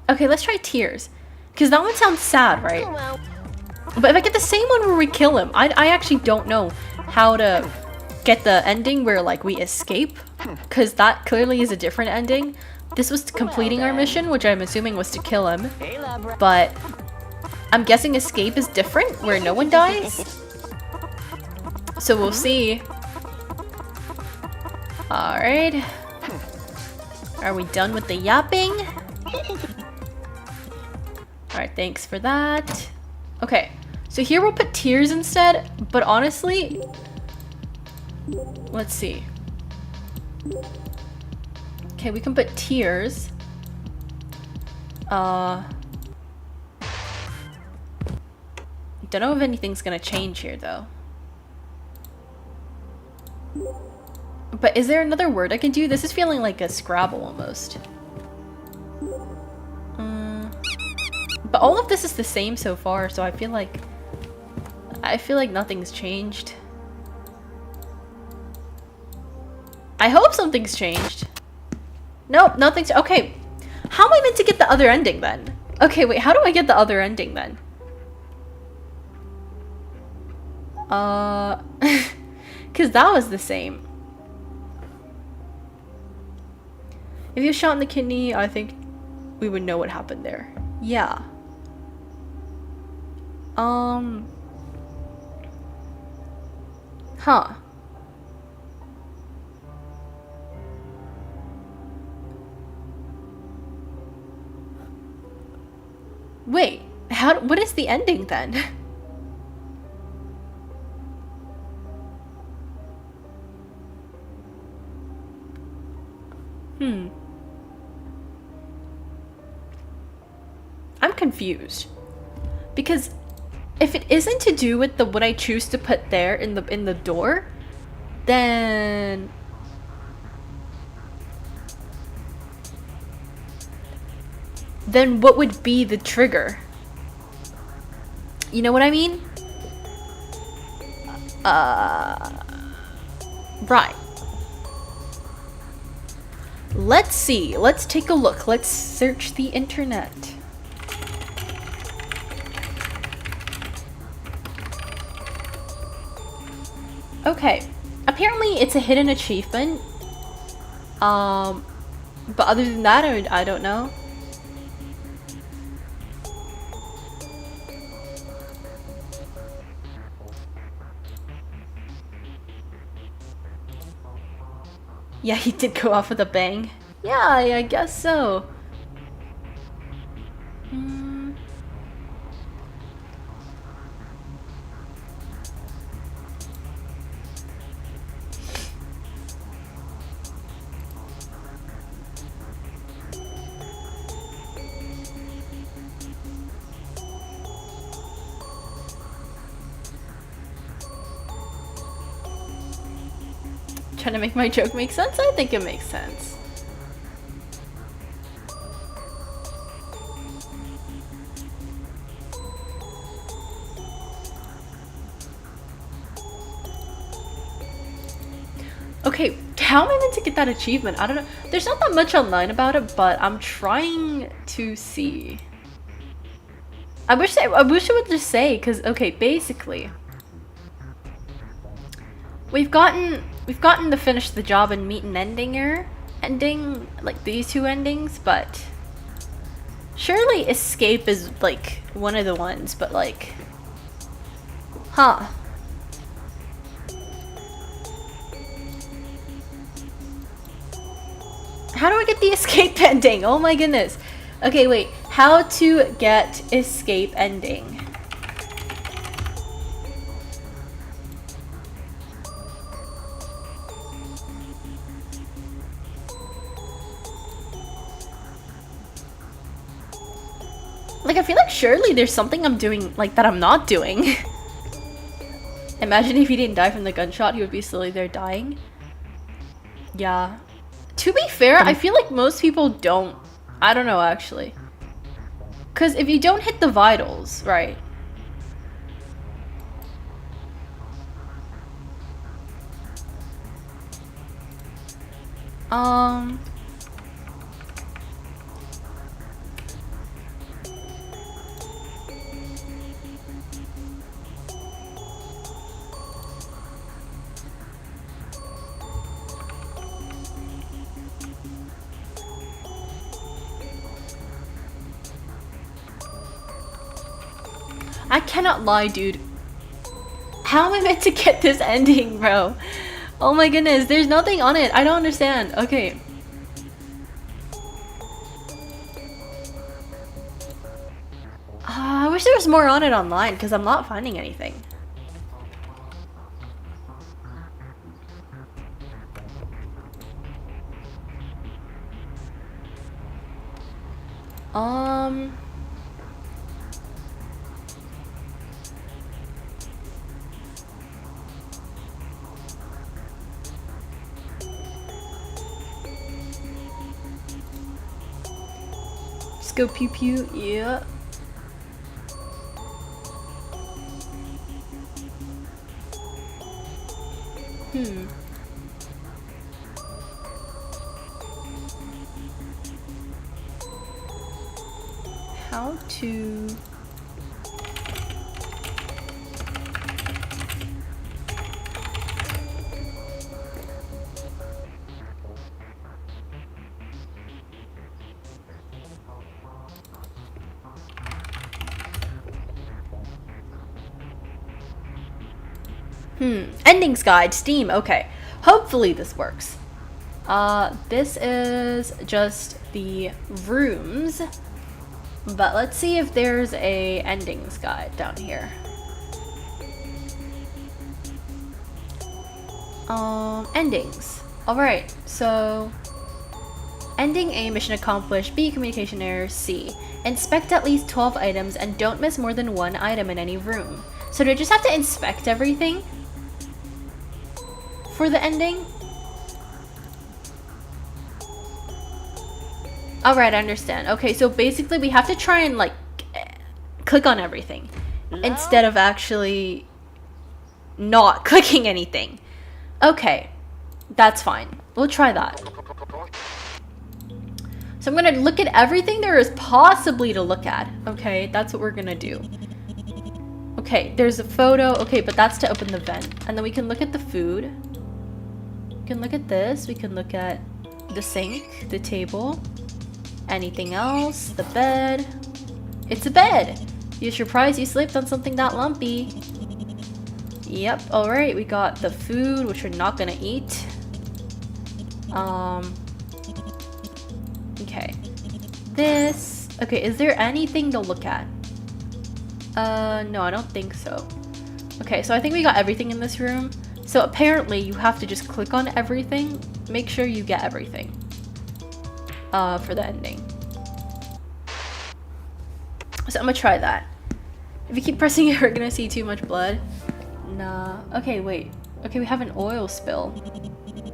Okay, let's try tears. Because that one sounds sad, right? But if I get the same one where we kill him, I actually don't know how to get the ending where, like, we escape. Because that clearly is a different ending. This was completing our mission, which I'm assuming was to kill him. But I'm guessing escape is different, where no one dies. So we'll see. Alright. Are we done with the yapping? Alright, thanks for that. Okay, so here we'll put tears instead, but honestly... let's see. Okay, we can put tears. Don't know if anything's gonna change here, though. But is there another word I can do? This is feeling like a Scrabble almost. But all of this is the same so far, so I feel like nothing's changed. I hope something's changed. Nope, nothing's... okay. How am I meant to get the other ending then? Okay, wait, how do I get the other ending then? Because that was the same. If you shot in the kidney, I think we would know what happened there. Yeah. Huh. Wait, what is the ending then? I'm confused. Because if it isn't to do with the what I choose to put there in the door, then what would be the trigger? You know what I mean? Right. Let's see. Let's take a look. Let's search the internet. Okay. Apparently it's a hidden achievement. But other than that, I don't know. Yeah, he did go off with a bang. Yeah, I guess so. Trying to make my joke make sense? I think it makes sense. Okay, how am I meant to get that achievement? I don't know. There's not that much online about it, but I'm trying to see. I wish it would just say, because okay, basically we've gotten to finish the job and meet an ending, like these two endings, but surely escape is like one of the ones, but like, huh. How do I get the escape ending? Oh my goodness. Okay, wait. How to get escape ending. Like, I feel like surely there's something I'm doing, like, that I'm not doing. Imagine if he didn't die from the gunshot, he would be slowly there dying. Yeah. To be fair, I feel like most people don't. I don't know, actually. Because if you don't hit the vitals, right? I cannot lie, dude. How am I meant to get this ending, bro? Oh my goodness, there's nothing on it. I don't understand. Okay. I wish there was more on it online, because I'm not finding anything. Just go pew pew, yeah. How to... Endings guide, Steam, okay. Hopefully this works. This is just the rooms, but let's see if there's a endings guide down here. Endings. Alright, so Ending A, mission accomplished. B, communication error. C, inspect at least 12 items and don't miss more than 1 item in any room. So do I just have to inspect everything for the ending? Alright, I understand. Okay, so basically we have to try and like click on everything instead of actually not clicking anything. Okay, that's fine. We'll try that. So I'm gonna look at everything there is possibly to look at. Okay, that's what we're gonna do. Okay, there's a photo. Okay, but that's to open the vent. And then we can look at the food. We can look at this. We can look at the sink, the table. Anything else? The bed. It's a bed. You're surprised you slept on something that lumpy. Yep, alright, we got the food, which we're not gonna eat. Okay. This. Okay, is there anything to look at? No, I don't think so. Okay, so I think we got everything in this room. So apparently you have to just click on everything. Make sure you get everything. For the ending. So I'm gonna try that. If you keep pressing it, we're gonna see too much blood. Nah. Okay, wait. Okay, we have an oil spill.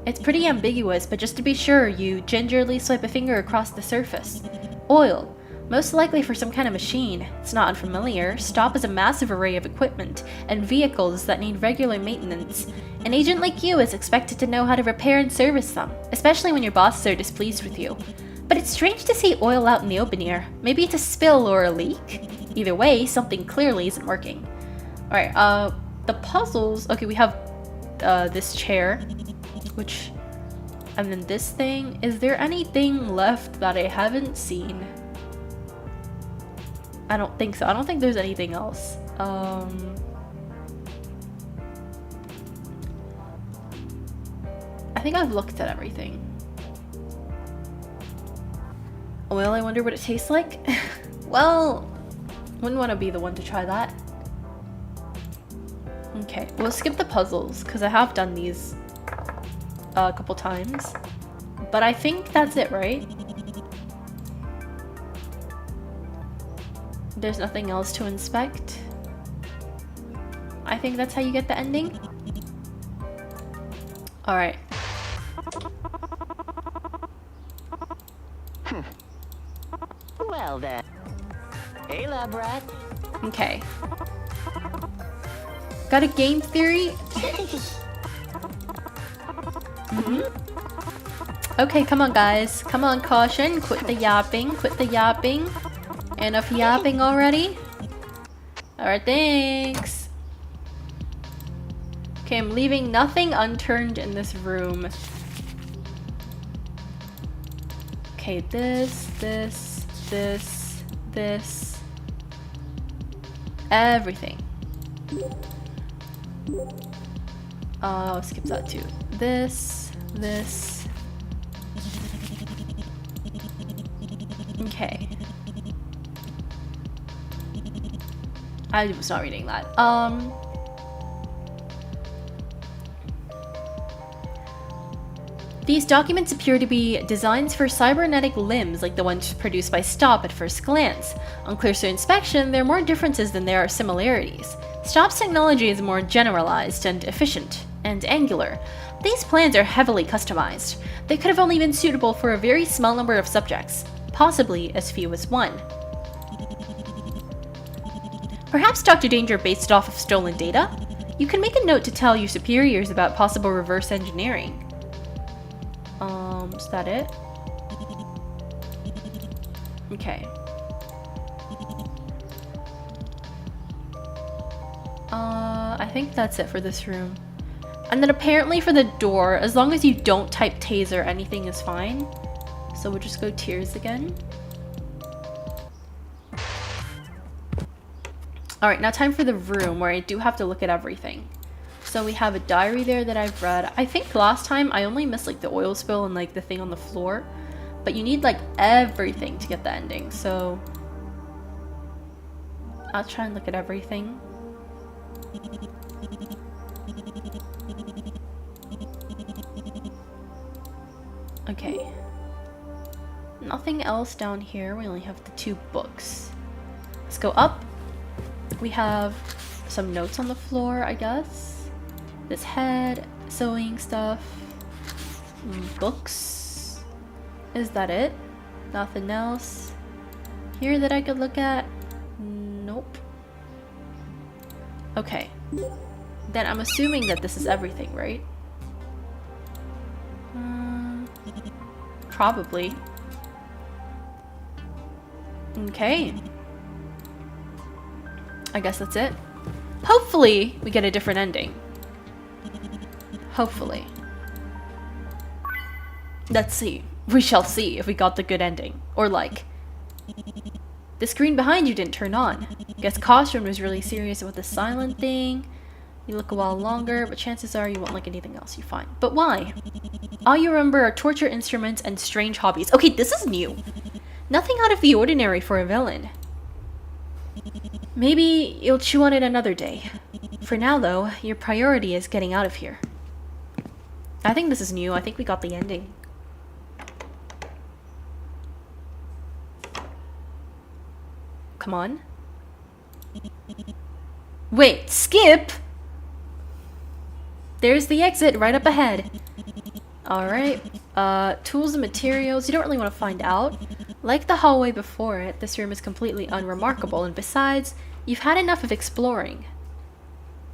It's pretty ambiguous, but just to be sure, you gingerly swipe a finger across the surface. Oil. Most likely for some kind of machine. It's not unfamiliar. Stop is a massive array of equipment and vehicles that need regular maintenance. An agent like you is expected to know how to repair and service them, especially when your bosses are displeased with you. But it's strange to see oil out in the open here. Maybe it's a spill or a leak? Either way, something clearly isn't working. Alright, the puzzles... Okay, we have this chair, which... And then this thing. Is there anything left that I haven't seen? I don't think so. I don't think there's anything else. I think I've looked at everything. Well, I wonder what it tastes like. Well, wouldn't want to be the one to try that. Okay, we'll skip the puzzles because I have done these a couple times. But I think that's it, right? There's nothing else to inspect. I think that's how you get the ending. Alright. Well then. Hey, lab rat. Okay. Got a game theory? Okay, come on guys. Come on, caution. Quit the yapping. Quit the yapping. Enough yapping already? Alright, thanks. Okay, I'm leaving nothing unturned in this room. Okay, this. Everything. I'll skip that too. This. Okay. I was not reading that. These documents appear to be designs for cybernetic limbs like the ones produced by Stop at first glance. On closer inspection, there are more differences than there are similarities. Stop's technology is more generalized and efficient, and angular. These plans are heavily customized. They could have only been suitable for a very small number of subjects, possibly as few as 1. Perhaps Dr. Danger based it off of stolen data? You can make a note to tell your superiors about possible reverse engineering. Is that it? Okay. I think that's it for this room. And then apparently for the door, as long as you don't type taser, anything is fine. So we'll just go tears again. Alright, now time for the room where I do have to look at everything. So we have a diary there that I've read. I think last time I only missed like the oil spill and like the thing on the floor. But you need like everything to get the ending, so I'll try and look at everything. Okay. Nothing else down here. We only have the 2 books. Let's go up. We have some notes on the floor, I guess. This head, sewing stuff, books. Is that it? Nothing else here that I could look at? Nope. Okay. Then I'm assuming that this is everything, right? Probably. Okay. I guess that's it. Hopefully, we get a different ending. Hopefully. Let's see. We shall see if we got the good ending. Or like, the screen behind you didn't turn on. Guess Caution was really serious about the silent thing. You look a while longer, but chances are you won't like anything else you find. But why? All you remember are torture instruments and strange hobbies. Okay, this is new. Nothing out of the ordinary for a villain. Maybe you'll chew on it another day. For now, though, your priority is getting out of here. I think this is new. I think we got the ending. Come on. Wait, skip? There's the exit right up ahead. Alright. Tools and materials. You don't really want to find out. Like the hallway before it, this room is completely unremarkable, and besides, you've had enough of exploring.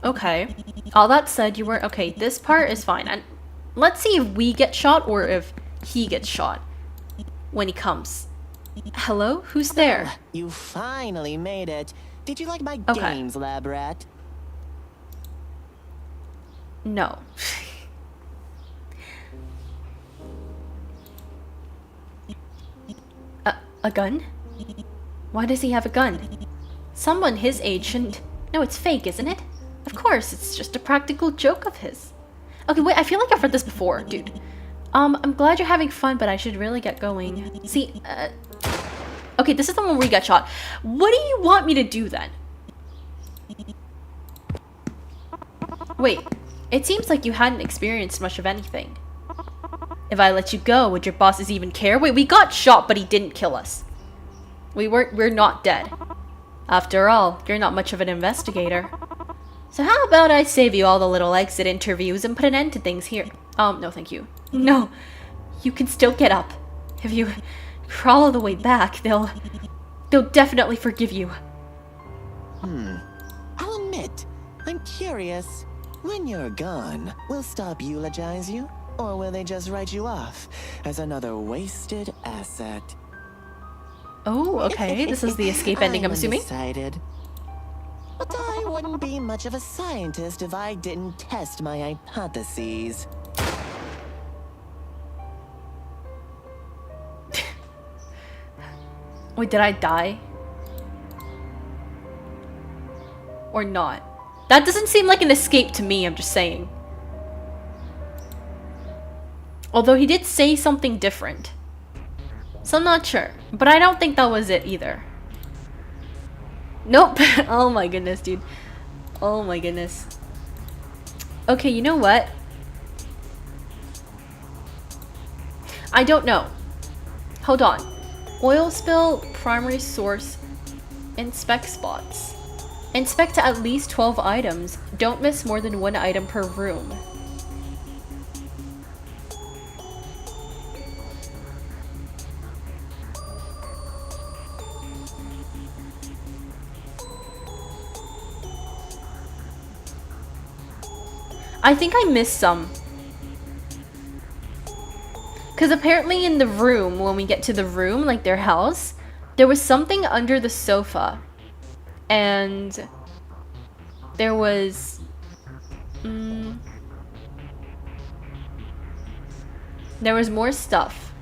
Okay. All that said, you weren't... Okay, this part is fine. And let's see if we get shot or if he gets shot when he comes. Hello? Who's there? You finally made it. Did you like my Okay. games, lab rat? No. A gun? Why does he have a gun? Someone his age shouldn't... No, it's fake, isn't it? Of course, it's just a practical joke of his. Okay, wait, I feel like I've read this before, dude. I'm glad you're having fun, but I should really get going. See, okay, this is the one where we got shot. What do you want me to do then? Wait, it seems like you hadn't experienced much of anything. If I let you go, would your bosses even care? Wait, we got shot, but he didn't kill us. We're not dead. After all, you're not much of an investigator. So how about I save you all the little exit interviews and put an end to things here? No thank you. No, you can still get up. If you crawl all the way back, they'll definitely forgive you. I'll admit, I'm curious. When you're gone, will stop eulogize you? Or will they just write you off as another wasted asset? Oh, okay. This is the escape ending, I'm assuming. Undecided. But I wouldn't be much of a scientist if I didn't test my hypotheses. Wait, did I die? Or not? That doesn't seem like an escape to me, I'm just saying. Although he did say something different. So I'm not sure. But I don't think that was it either. Nope. Oh my goodness, dude. Oh my goodness. Okay, you know what? I don't know. Hold on. Oil spill, primary source, inspect spots. Inspect at least 12 items. Don't miss more than 1 item per room. I think I missed some. Because apparently in the room, when we get to the room, like their house, there was something under the sofa. And there was... there was more stuff.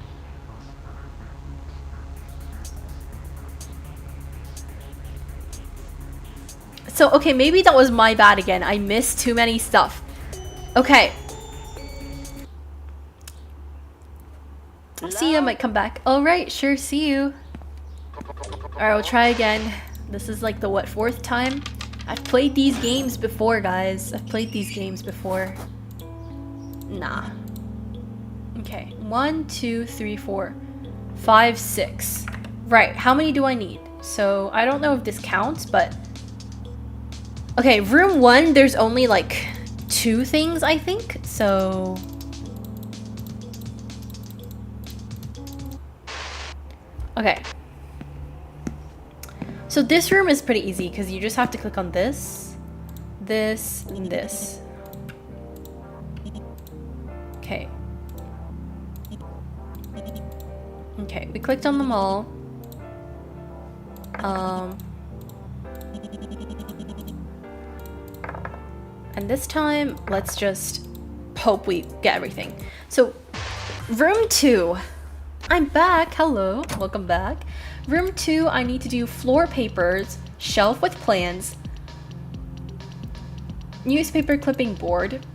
So, okay, maybe that was my bad again. I missed too many stuff. Okay. See you, might come back. Alright, sure, see you. Alright, we'll try again. This is like the, what, 4th time? I've played these games before, guys. I've played these games before. Nah. Okay, 1, 2, 3, 4. 5, 6. Right, how many do I need? So, I don't know if this counts, but... Okay, room 1, there's only like 2 things, I think. So... Okay. So this room is pretty easy because you just have to click on this, this, and this. Okay. Okay, we clicked on them all. And this time, let's just hope we get everything. So, room 2. I'm back. Hello. Welcome back. Room 2, I need to do floor papers, shelf with plans, newspaper clipping board,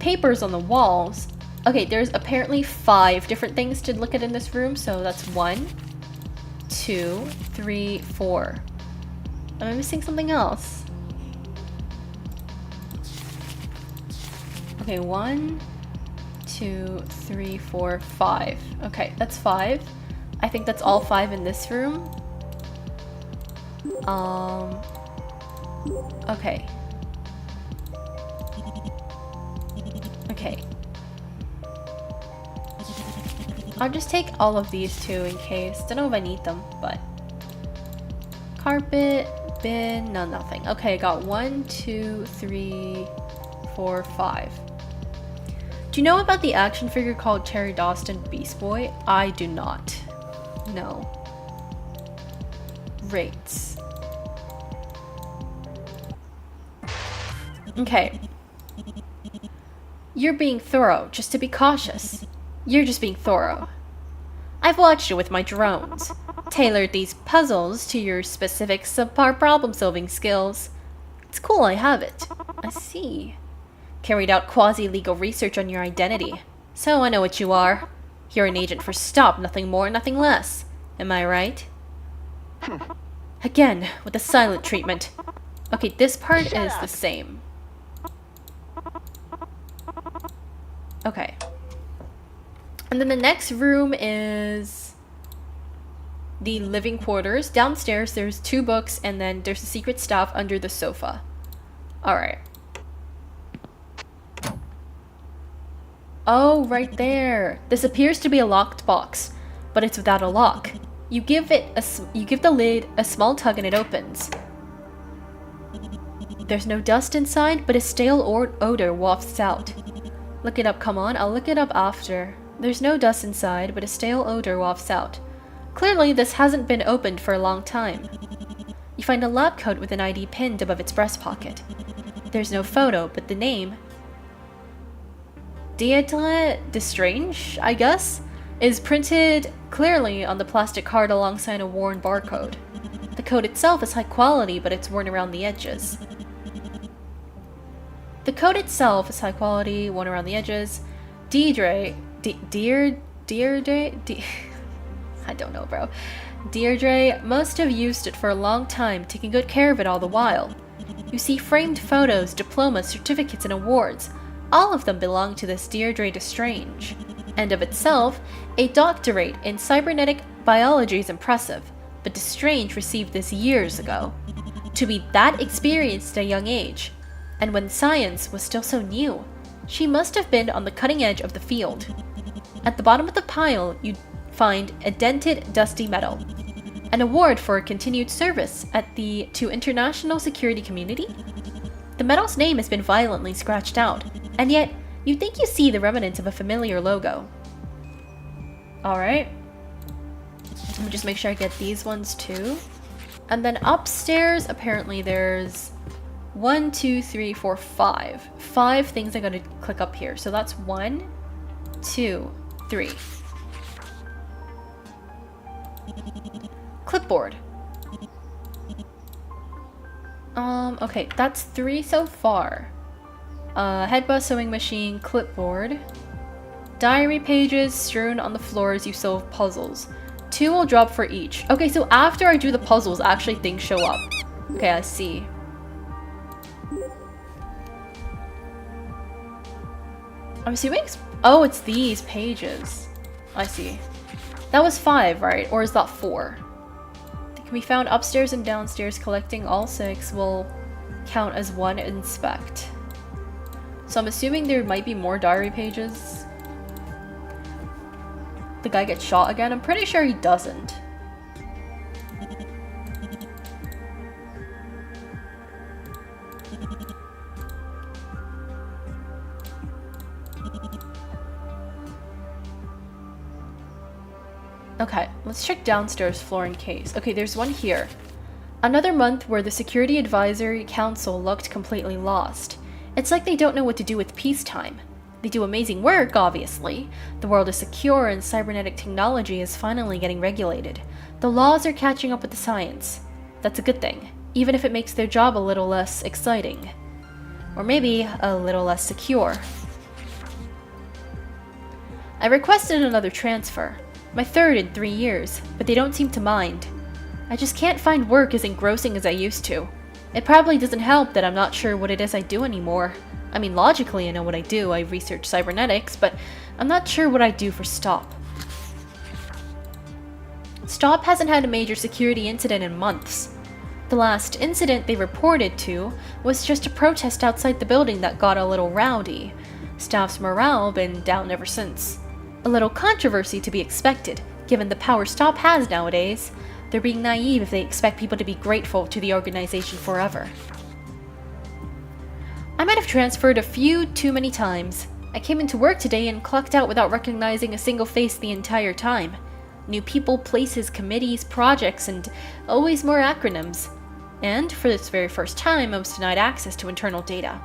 papers on the walls. Okay, there's apparently 5 different things to look at in this room, so that's 1, 2, 3, 4. Am I missing something else? Okay, 1, 2, 3, 4, 5. Okay, that's 5. I think that's all 5 in this room. Okay. Okay. I'll just take all of these too in case. Don't know if I need them, but... Carpet, bin, no, nothing. Okay, I got 1, 2, 3, 4, 5. Do you know about the action figure called Terry Dawson Beast Boy? I do not. No. Rates. Okay. You're being thorough, just to be cautious. You're just being thorough. I've watched you with my drones. Tailored these puzzles to your specific subpar problem-solving skills. It's cool I have it. I see. Carried out quasi-legal research on your identity. So I know what you are. You're an agent for Stop, nothing more, nothing less. Am I right? Again, with the silent treatment. Okay, this part is the same. Okay. And then the next room is the living quarters. Downstairs, there's 2 books, and then there's a secret staff under the sofa. Alright. Oh, right there. This appears to be a locked box, but it's without a lock. You give the lid a small tug and it opens. There's no dust inside, but a stale odor wafts out. Look it up, come on. I'll look it up after. There's no dust inside, but a stale odor wafts out. Clearly, this hasn't been opened for a long time. You find a lab coat with an ID pinned above its breast pocket. There's no photo, but the name, Deirdre Destrange, I guess, is printed clearly on the plastic card alongside a worn barcode. The code itself is high quality, but it's worn around the edges. The code itself is high quality, worn around the edges. Deirdre, I don't know, bro. Deirdre must have used it for a long time, taking good care of it all the while. You see framed photos, diplomas, certificates, and awards. All of them belong to this Deirdre Destrange. And of itself, a doctorate in cybernetic biology is impressive, but Destrange received this years ago. To be that experienced at a young age, and when science was still so new, she must have been on the cutting edge of the field. At the bottom of the pile, you'd find a dented, dusty medal. An award for continued service to international security community? The medal's name has been violently scratched out, and yet, you'd think you see the remnants of a familiar logo. Alright. Let me just make sure I get these ones too. And then upstairs, apparently there's 1, 2, 3, 4, 5. 5 things I gotta click up here. So that's 1, 2, 3. Clipboard. Okay, that's 3 so far. Headbus sewing machine, clipboard. Diary pages strewn on the floor as you solve puzzles. 2 will drop for each. Okay, so after I do the puzzles, actually things show up. Okay, I see. I'm assuming oh, it's these pages. I see. That was 5, right? Or is that 4? They can be found upstairs and downstairs. Collecting all 6 will count as 1 inspect. So I'm assuming there might be more diary pages. The guy gets shot again? I'm pretty sure he doesn't. Okay, let's check downstairs floor in case. Okay, there's one here. Another month where the Security Advisory Council looked completely lost. It's like they don't know what to do with peacetime. They do amazing work, obviously. The world is secure and cybernetic technology is finally getting regulated. The laws are catching up with the science. That's a good thing, even if it makes their job a little less exciting. Or maybe a little less secure. I requested another transfer. My 3rd in 3 years, but they don't seem to mind. I just can't find work as engrossing as I used to. It probably doesn't help that I'm not sure what it is I do anymore. I mean, logically I know what I do, I research cybernetics, but I'm not sure what I do for STOP. STOP hasn't had a major security incident in months. The last incident they reported to was just a protest outside the building that got a little rowdy. Staff's morale been down ever since. A little controversy to be expected, given the power STOP has nowadays. They're being naive if they expect people to be grateful to the organization forever. I might have transferred a few too many times. I came into work today and clocked out without recognizing a single face the entire time. New people, places, committees, projects, and always more acronyms. And, for this very first time, I was denied access to internal data.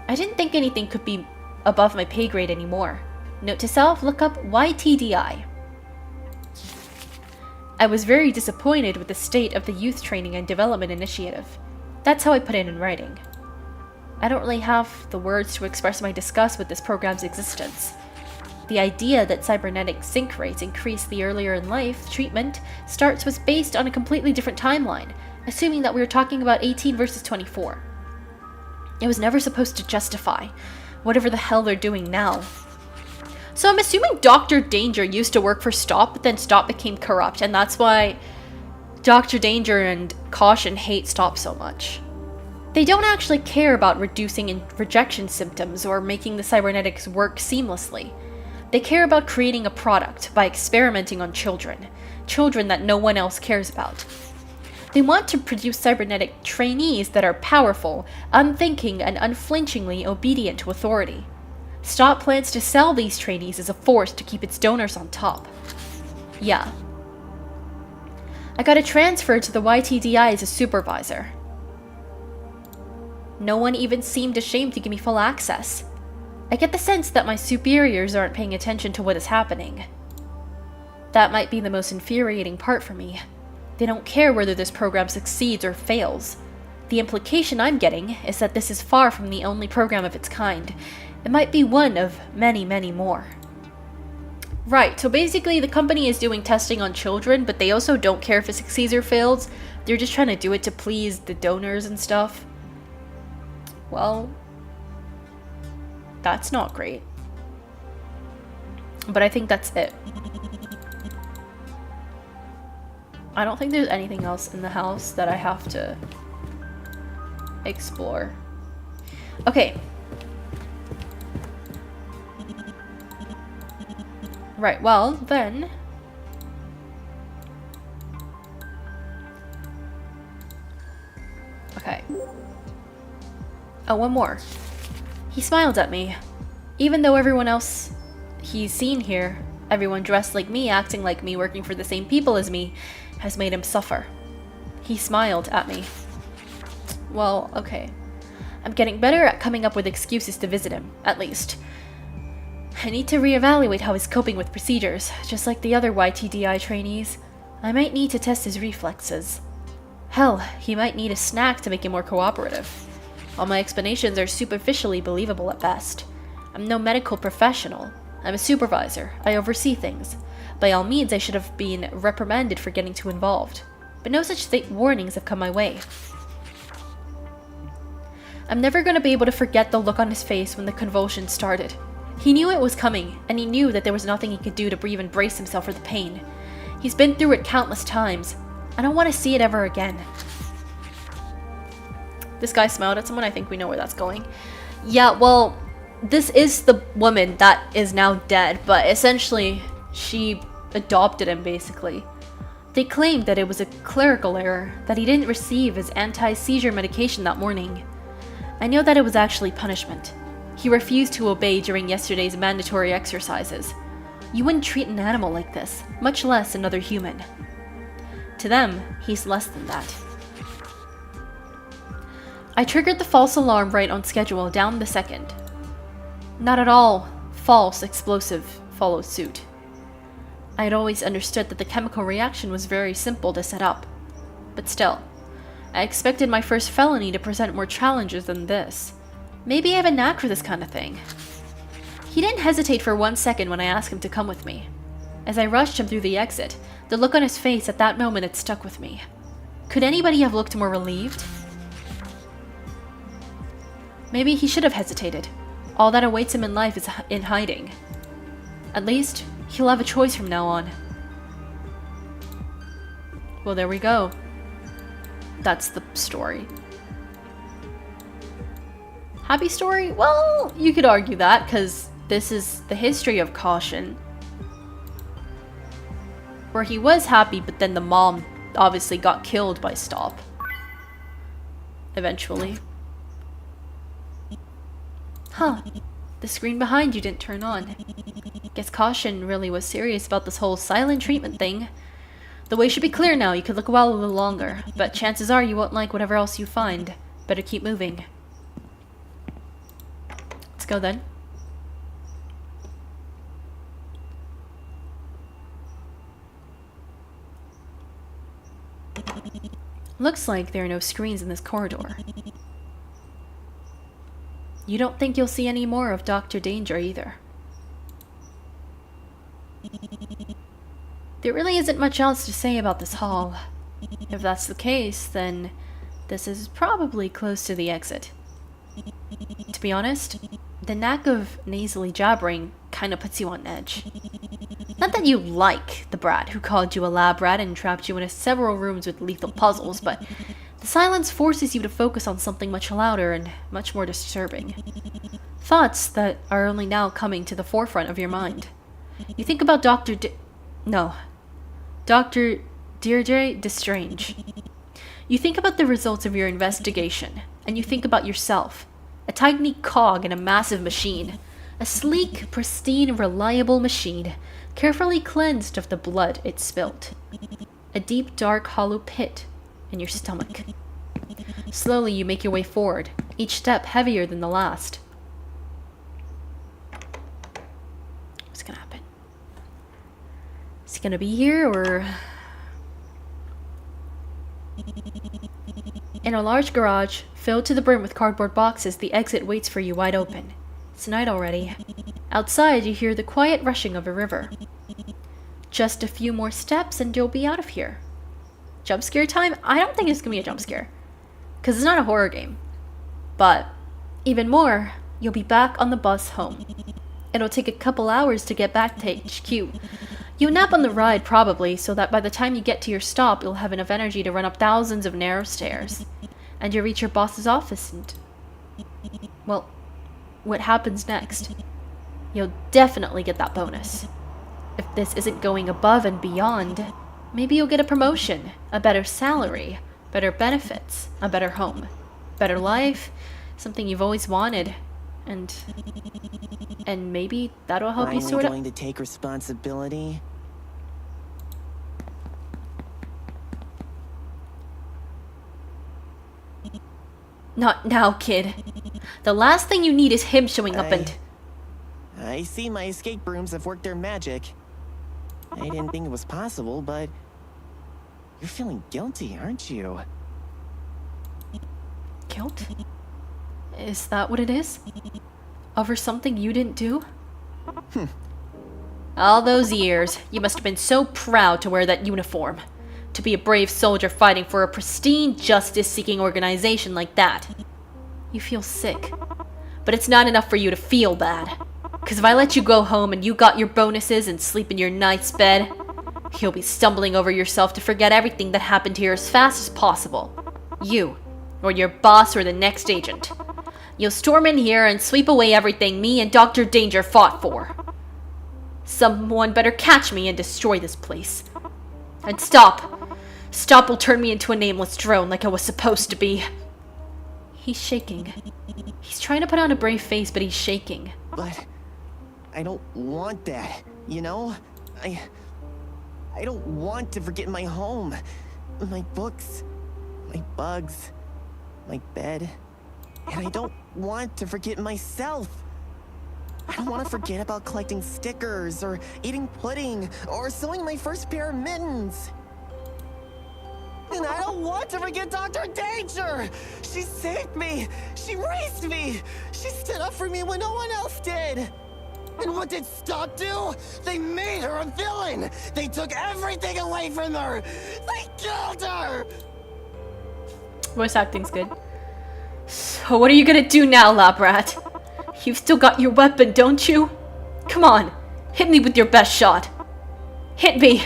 I didn't think anything could be above my pay grade anymore. Note to self, look up YTDI. I was very disappointed with the state of the Youth Training and Development Initiative. That's how I put it in writing. I don't really have the words to express my disgust with this program's existence. The idea that cybernetic sync rates increase the earlier in life treatment starts was based on a completely different timeline, assuming that we were talking about 18 versus 24. It was never supposed to justify whatever the hell they're doing now. So I'm assuming Dr. Danger used to work for STOP, but then STOP became corrupt, and that's why Dr. Danger and Caution hate STOP so much. They don't actually care about reducing rejection symptoms or making the cybernetics work seamlessly. They care about creating a product by experimenting on children that no one else cares about. They want to produce cybernetic trainees that are powerful, unthinking, and unflinchingly obedient to authority. STOP plans to sell these trainees as a force to keep its donors on top. Yeah. I got a transfer to the YTDI as a supervisor. No one even seemed ashamed to give me full access. I get the sense that my superiors aren't paying attention to what is happening. That might be the most infuriating part for me. They don't care whether this program succeeds or fails. The implication I'm getting is that this is far from the only program of its kind. It might be one of many, many more. Right, so basically the company is doing testing on children, but they also don't care if it succeeds or fails. They're just trying to do it to please the donors and stuff. Well, that's not great. But I think that's it. I don't think there's anything else in the house that I have to explore. Okay. Right, well, then... Okay. Oh, one more. He smiled at me. Even though everyone else he's seen here, everyone dressed like me, acting like me, working for the same people as me, has made him suffer. He smiled at me. Well, okay. I'm getting better at coming up with excuses to visit him, at least. I need to reevaluate how he's coping with procedures, just like the other YTDI trainees. I might need to test his reflexes. Hell, he might need a snack to make him more cooperative. All my explanations are superficially believable at best. I'm no medical professional. I'm a supervisor. I oversee things. By all means, I should have been reprimanded for getting too involved. But no such warnings have come my way. I'm never going to be able to forget the look on his face when the convulsion started. He knew it was coming, and he knew that there was nothing he could do to even brace himself for the pain. He's been through it countless times. I don't want to see it ever again. This guy smiled at someone. I think we know where that's going. Yeah, well, this is the woman that is now dead, but essentially, she adopted him, basically. They claimed that it was a clerical error, that he didn't receive his anti-seizure medication that morning. I know that it was actually punishment. He refused to obey during yesterday's mandatory exercises. You wouldn't treat an animal like this, much less another human. To them, he's less than that. I triggered the false alarm right on schedule down the second. Not at all false explosive followed suit. I had always understood that the chemical reaction was very simple to set up. But still, I expected my first felony to present more challenges than this. Maybe I have a knack for this kind of thing. He didn't hesitate for 1 second when I asked him to come with me. As I rushed him through the exit, the look on his face at that moment had stuck with me. Could anybody have looked more relieved? Maybe he should have hesitated. All that awaits him in life is in hiding. At least, he'll have a choice from now on. Well, there we go. That's the story. Happy story? Well, you could argue that, because this is the history of Caution. Where he was happy, but then the mom obviously got killed by Stop. Eventually. Huh. The screen behind you didn't turn on. Guess Caution really was serious about this whole silent treatment thing. The way should be clear now. You could look a while a little longer, but chances are you won't like whatever else you find. Better keep moving. Let's go then. Looks like there are no screens in this corridor. You don't think you'll see any more of Dr. Danger either. There really isn't much else to say about this hall. If that's the case, then this is probably close to the exit. To be honest, the knack of nasally jabbering kinda puts you on edge. Not that you like the brat who called you a lab rat and trapped you in several rooms with lethal puzzles, but the silence forces you to focus on something much louder and much more disturbing. Thoughts that are only now coming to the forefront of your mind. You think about Dr. Deirdre Destrange. You think about the results of your investigation, and you think about yourself. A tiny cog in a massive machine. A sleek, pristine, reliable machine, carefully cleansed of the blood it spilt. A deep, dark, hollow pit in your stomach. Slowly you make your way forward, each step heavier than the last. What's gonna happen? Is he gonna be here, or... In a large garage, filled to the brim with cardboard boxes, the exit waits for you wide open. It's night already. Outside, you hear the quiet rushing of a river. Just a few more steps and you'll be out of here. Jump scare time? I don't think it's gonna be a jump scare, because it's not a horror game. But, even more, you'll be back on the bus home. It'll take a couple hours to get back to HQ. You nap on the ride probably, so that by the time you get to your stop, you'll have enough energy to run up thousands of narrow stairs. And you'll reach your boss's office and... well, what happens next? You'll definitely get that bonus. If this isn't going above and beyond, maybe you'll get a promotion, a better salary, better benefits, a better home, better life, something you've always wanted, and maybe that'll help you sort of... going to take responsibility? Not now, kid. The last thing you need is him showing up and... I see my escape rooms have worked their magic. I didn't think it was possible, but... You're feeling guilty, aren't you? Guilt? Is that what it is? Over something you didn't do? All those years, you must have been so proud to wear that uniform. To be a brave soldier fighting for a pristine, justice-seeking organization like that. You feel sick. But it's not enough for you to feel bad. Because if I let you go home and you got your bonuses and sleep in your night's bed, you'll be stumbling over yourself to forget everything that happened here as fast as possible. You, or your boss, or the next agent. You'll storm in here and sweep away everything me and Dr. Danger fought for. Someone better catch me and destroy this place. And stop. Stop will turn me into a nameless drone like I was supposed to be. He's shaking. He's trying to put on a brave face, but he's shaking. But I don't want that, you know? I don't want to forget my home, my books, my bugs, my bed, and I don't want to forget myself. I don't want to forget about collecting stickers, or eating pudding, or sewing my first pair of mittens. And I don't want to forget Dr. Danger! She saved me! She raised me! She stood up for me when no one else did! And what did Stop do? They made her a villain! They took everything away from her! They killed her! Voice acting's good. So what are you gonna do now, lab rat? You've still got your weapon, don't you? Come on, hit me with your best shot. Hit me,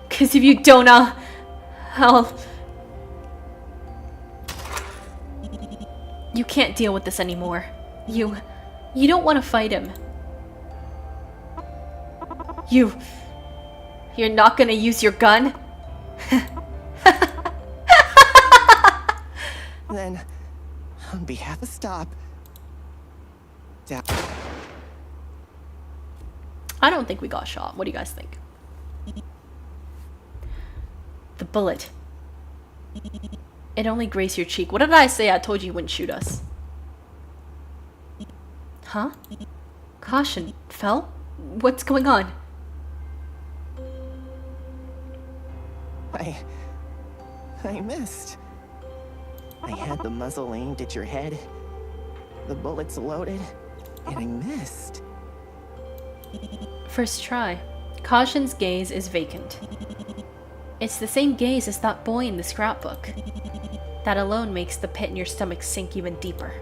cause if you don't, I'll... You can't deal with this anymore. You don't want to fight him. You're not gonna use your gun? Then, on behalf of Stop, I don't think we got shot. What do you guys think? The bullet. It only grazed your cheek. What did I say? I told you wouldn't shoot us. Huh? Caution. Fell? What's going on? I missed. I had the muzzle aimed at your head, the bullets loaded, and I missed. First try. Caution's gaze is vacant. It's the same gaze as that boy in the scrapbook. That alone makes the pit in your stomach sink even deeper.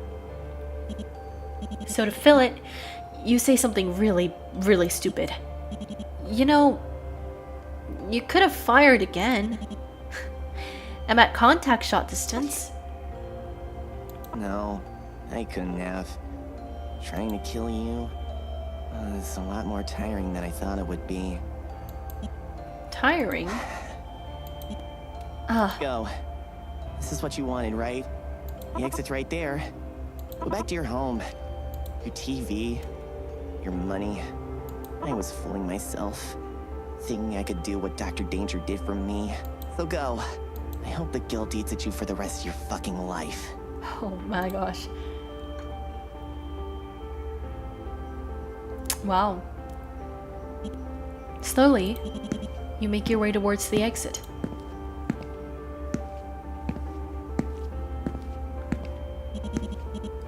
So to fill it, you say something really, really stupid. You know, you could have fired again. I'm at contact shot distance. No, I couldn't have. Trying to kill you is a lot more tiring than I thought it would be. Tiring? Go. This is what you wanted, right? The exit's right there. Go back to your home. Your TV. Your money. I was fooling myself, thinking I could do what Dr. Danger did for me. So go. I hope the guilt eats at you for the rest of your fucking life. Oh my gosh. Wow. Slowly, you make your way towards the exit.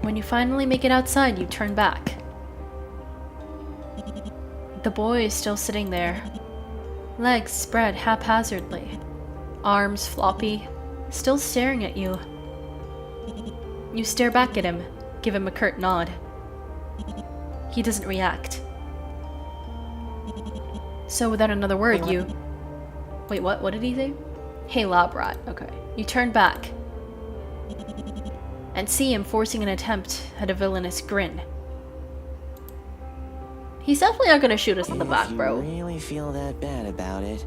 When you finally make it outside, you turn back. The boy is still sitting there, legs spread haphazardly, arms floppy, still staring at you. You stare back at him, give him a curt nod. He doesn't react. So without another word, you... Wait, what? What did he say? Hey, lab rat. Okay. You turn back and see him forcing an attempt at a villainous grin. He's definitely not gonna shoot us in the back, bro. If you really feel that bad about it,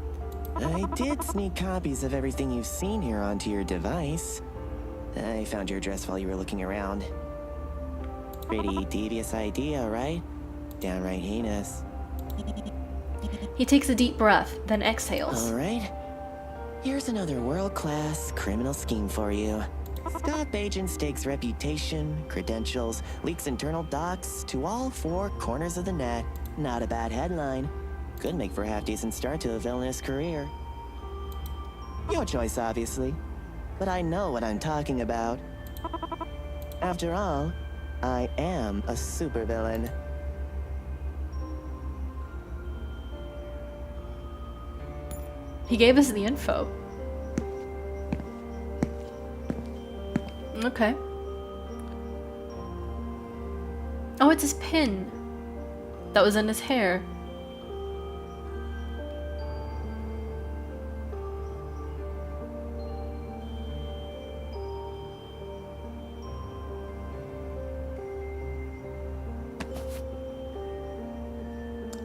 I did sneak copies of everything you've seen here onto your device. I found your address while you were looking around. Pretty devious idea, right? Downright heinous. He takes a deep breath, then exhales. Alright. Here's another world-class criminal scheme for you. Stop Agent Stakes' reputation, credentials, leaks internal docs to all four corners of the net. Not a bad headline. Could make for a half-decent start to a villainous career. Your choice, obviously. But I know what I'm talking about. After all, I am a supervillain. He gave us the info. Okay. Oh, it's his pin. that was in his hair.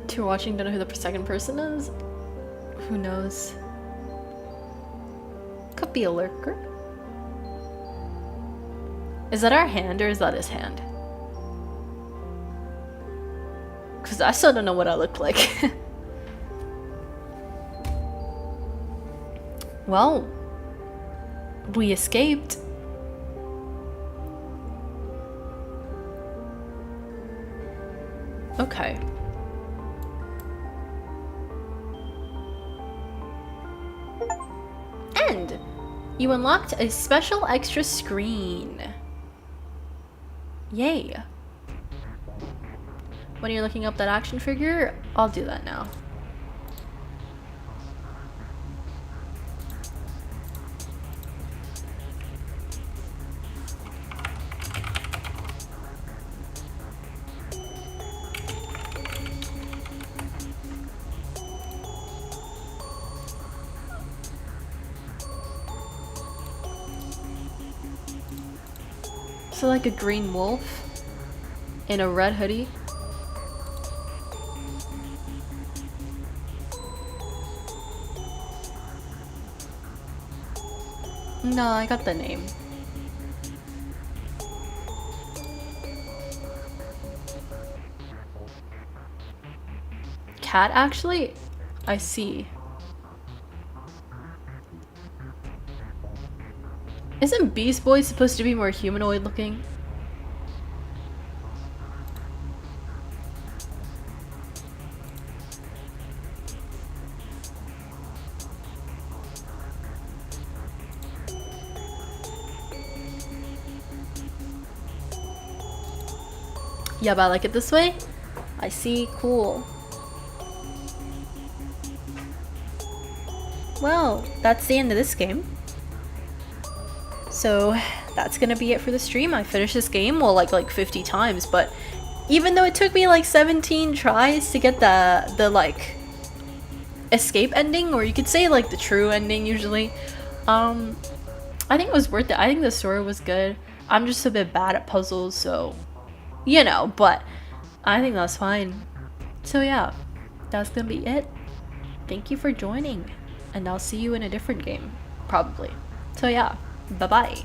If you're watching, don't know who the second person is? Who knows? Could be a lurker. Is that our hand or is that his hand? Because I still don't know what I look like. Well, we escaped. Okay. And you unlocked a special extra screen. Yay. When you're looking up that action figure, I'll do that now. So like a green wolf in a red hoodie. No, I got the name. Cat, actually? I see. Isn't Beast Boy supposed to be more humanoid looking? Yeah, but I like it this way. I see, cool. Well, that's the end of this game. So that's gonna be it for the stream. I finished this game, well, like 50 times, but even though it took me like 17 tries to get the like escape ending, or you could say like the true ending usually, I think it was worth it. I think the story was good. I'm just a bit bad at puzzles, so you know, but I think that's fine. So yeah, that's gonna be it. Thank you for joining, and I'll see you in a different game, probably. So yeah, bye-bye.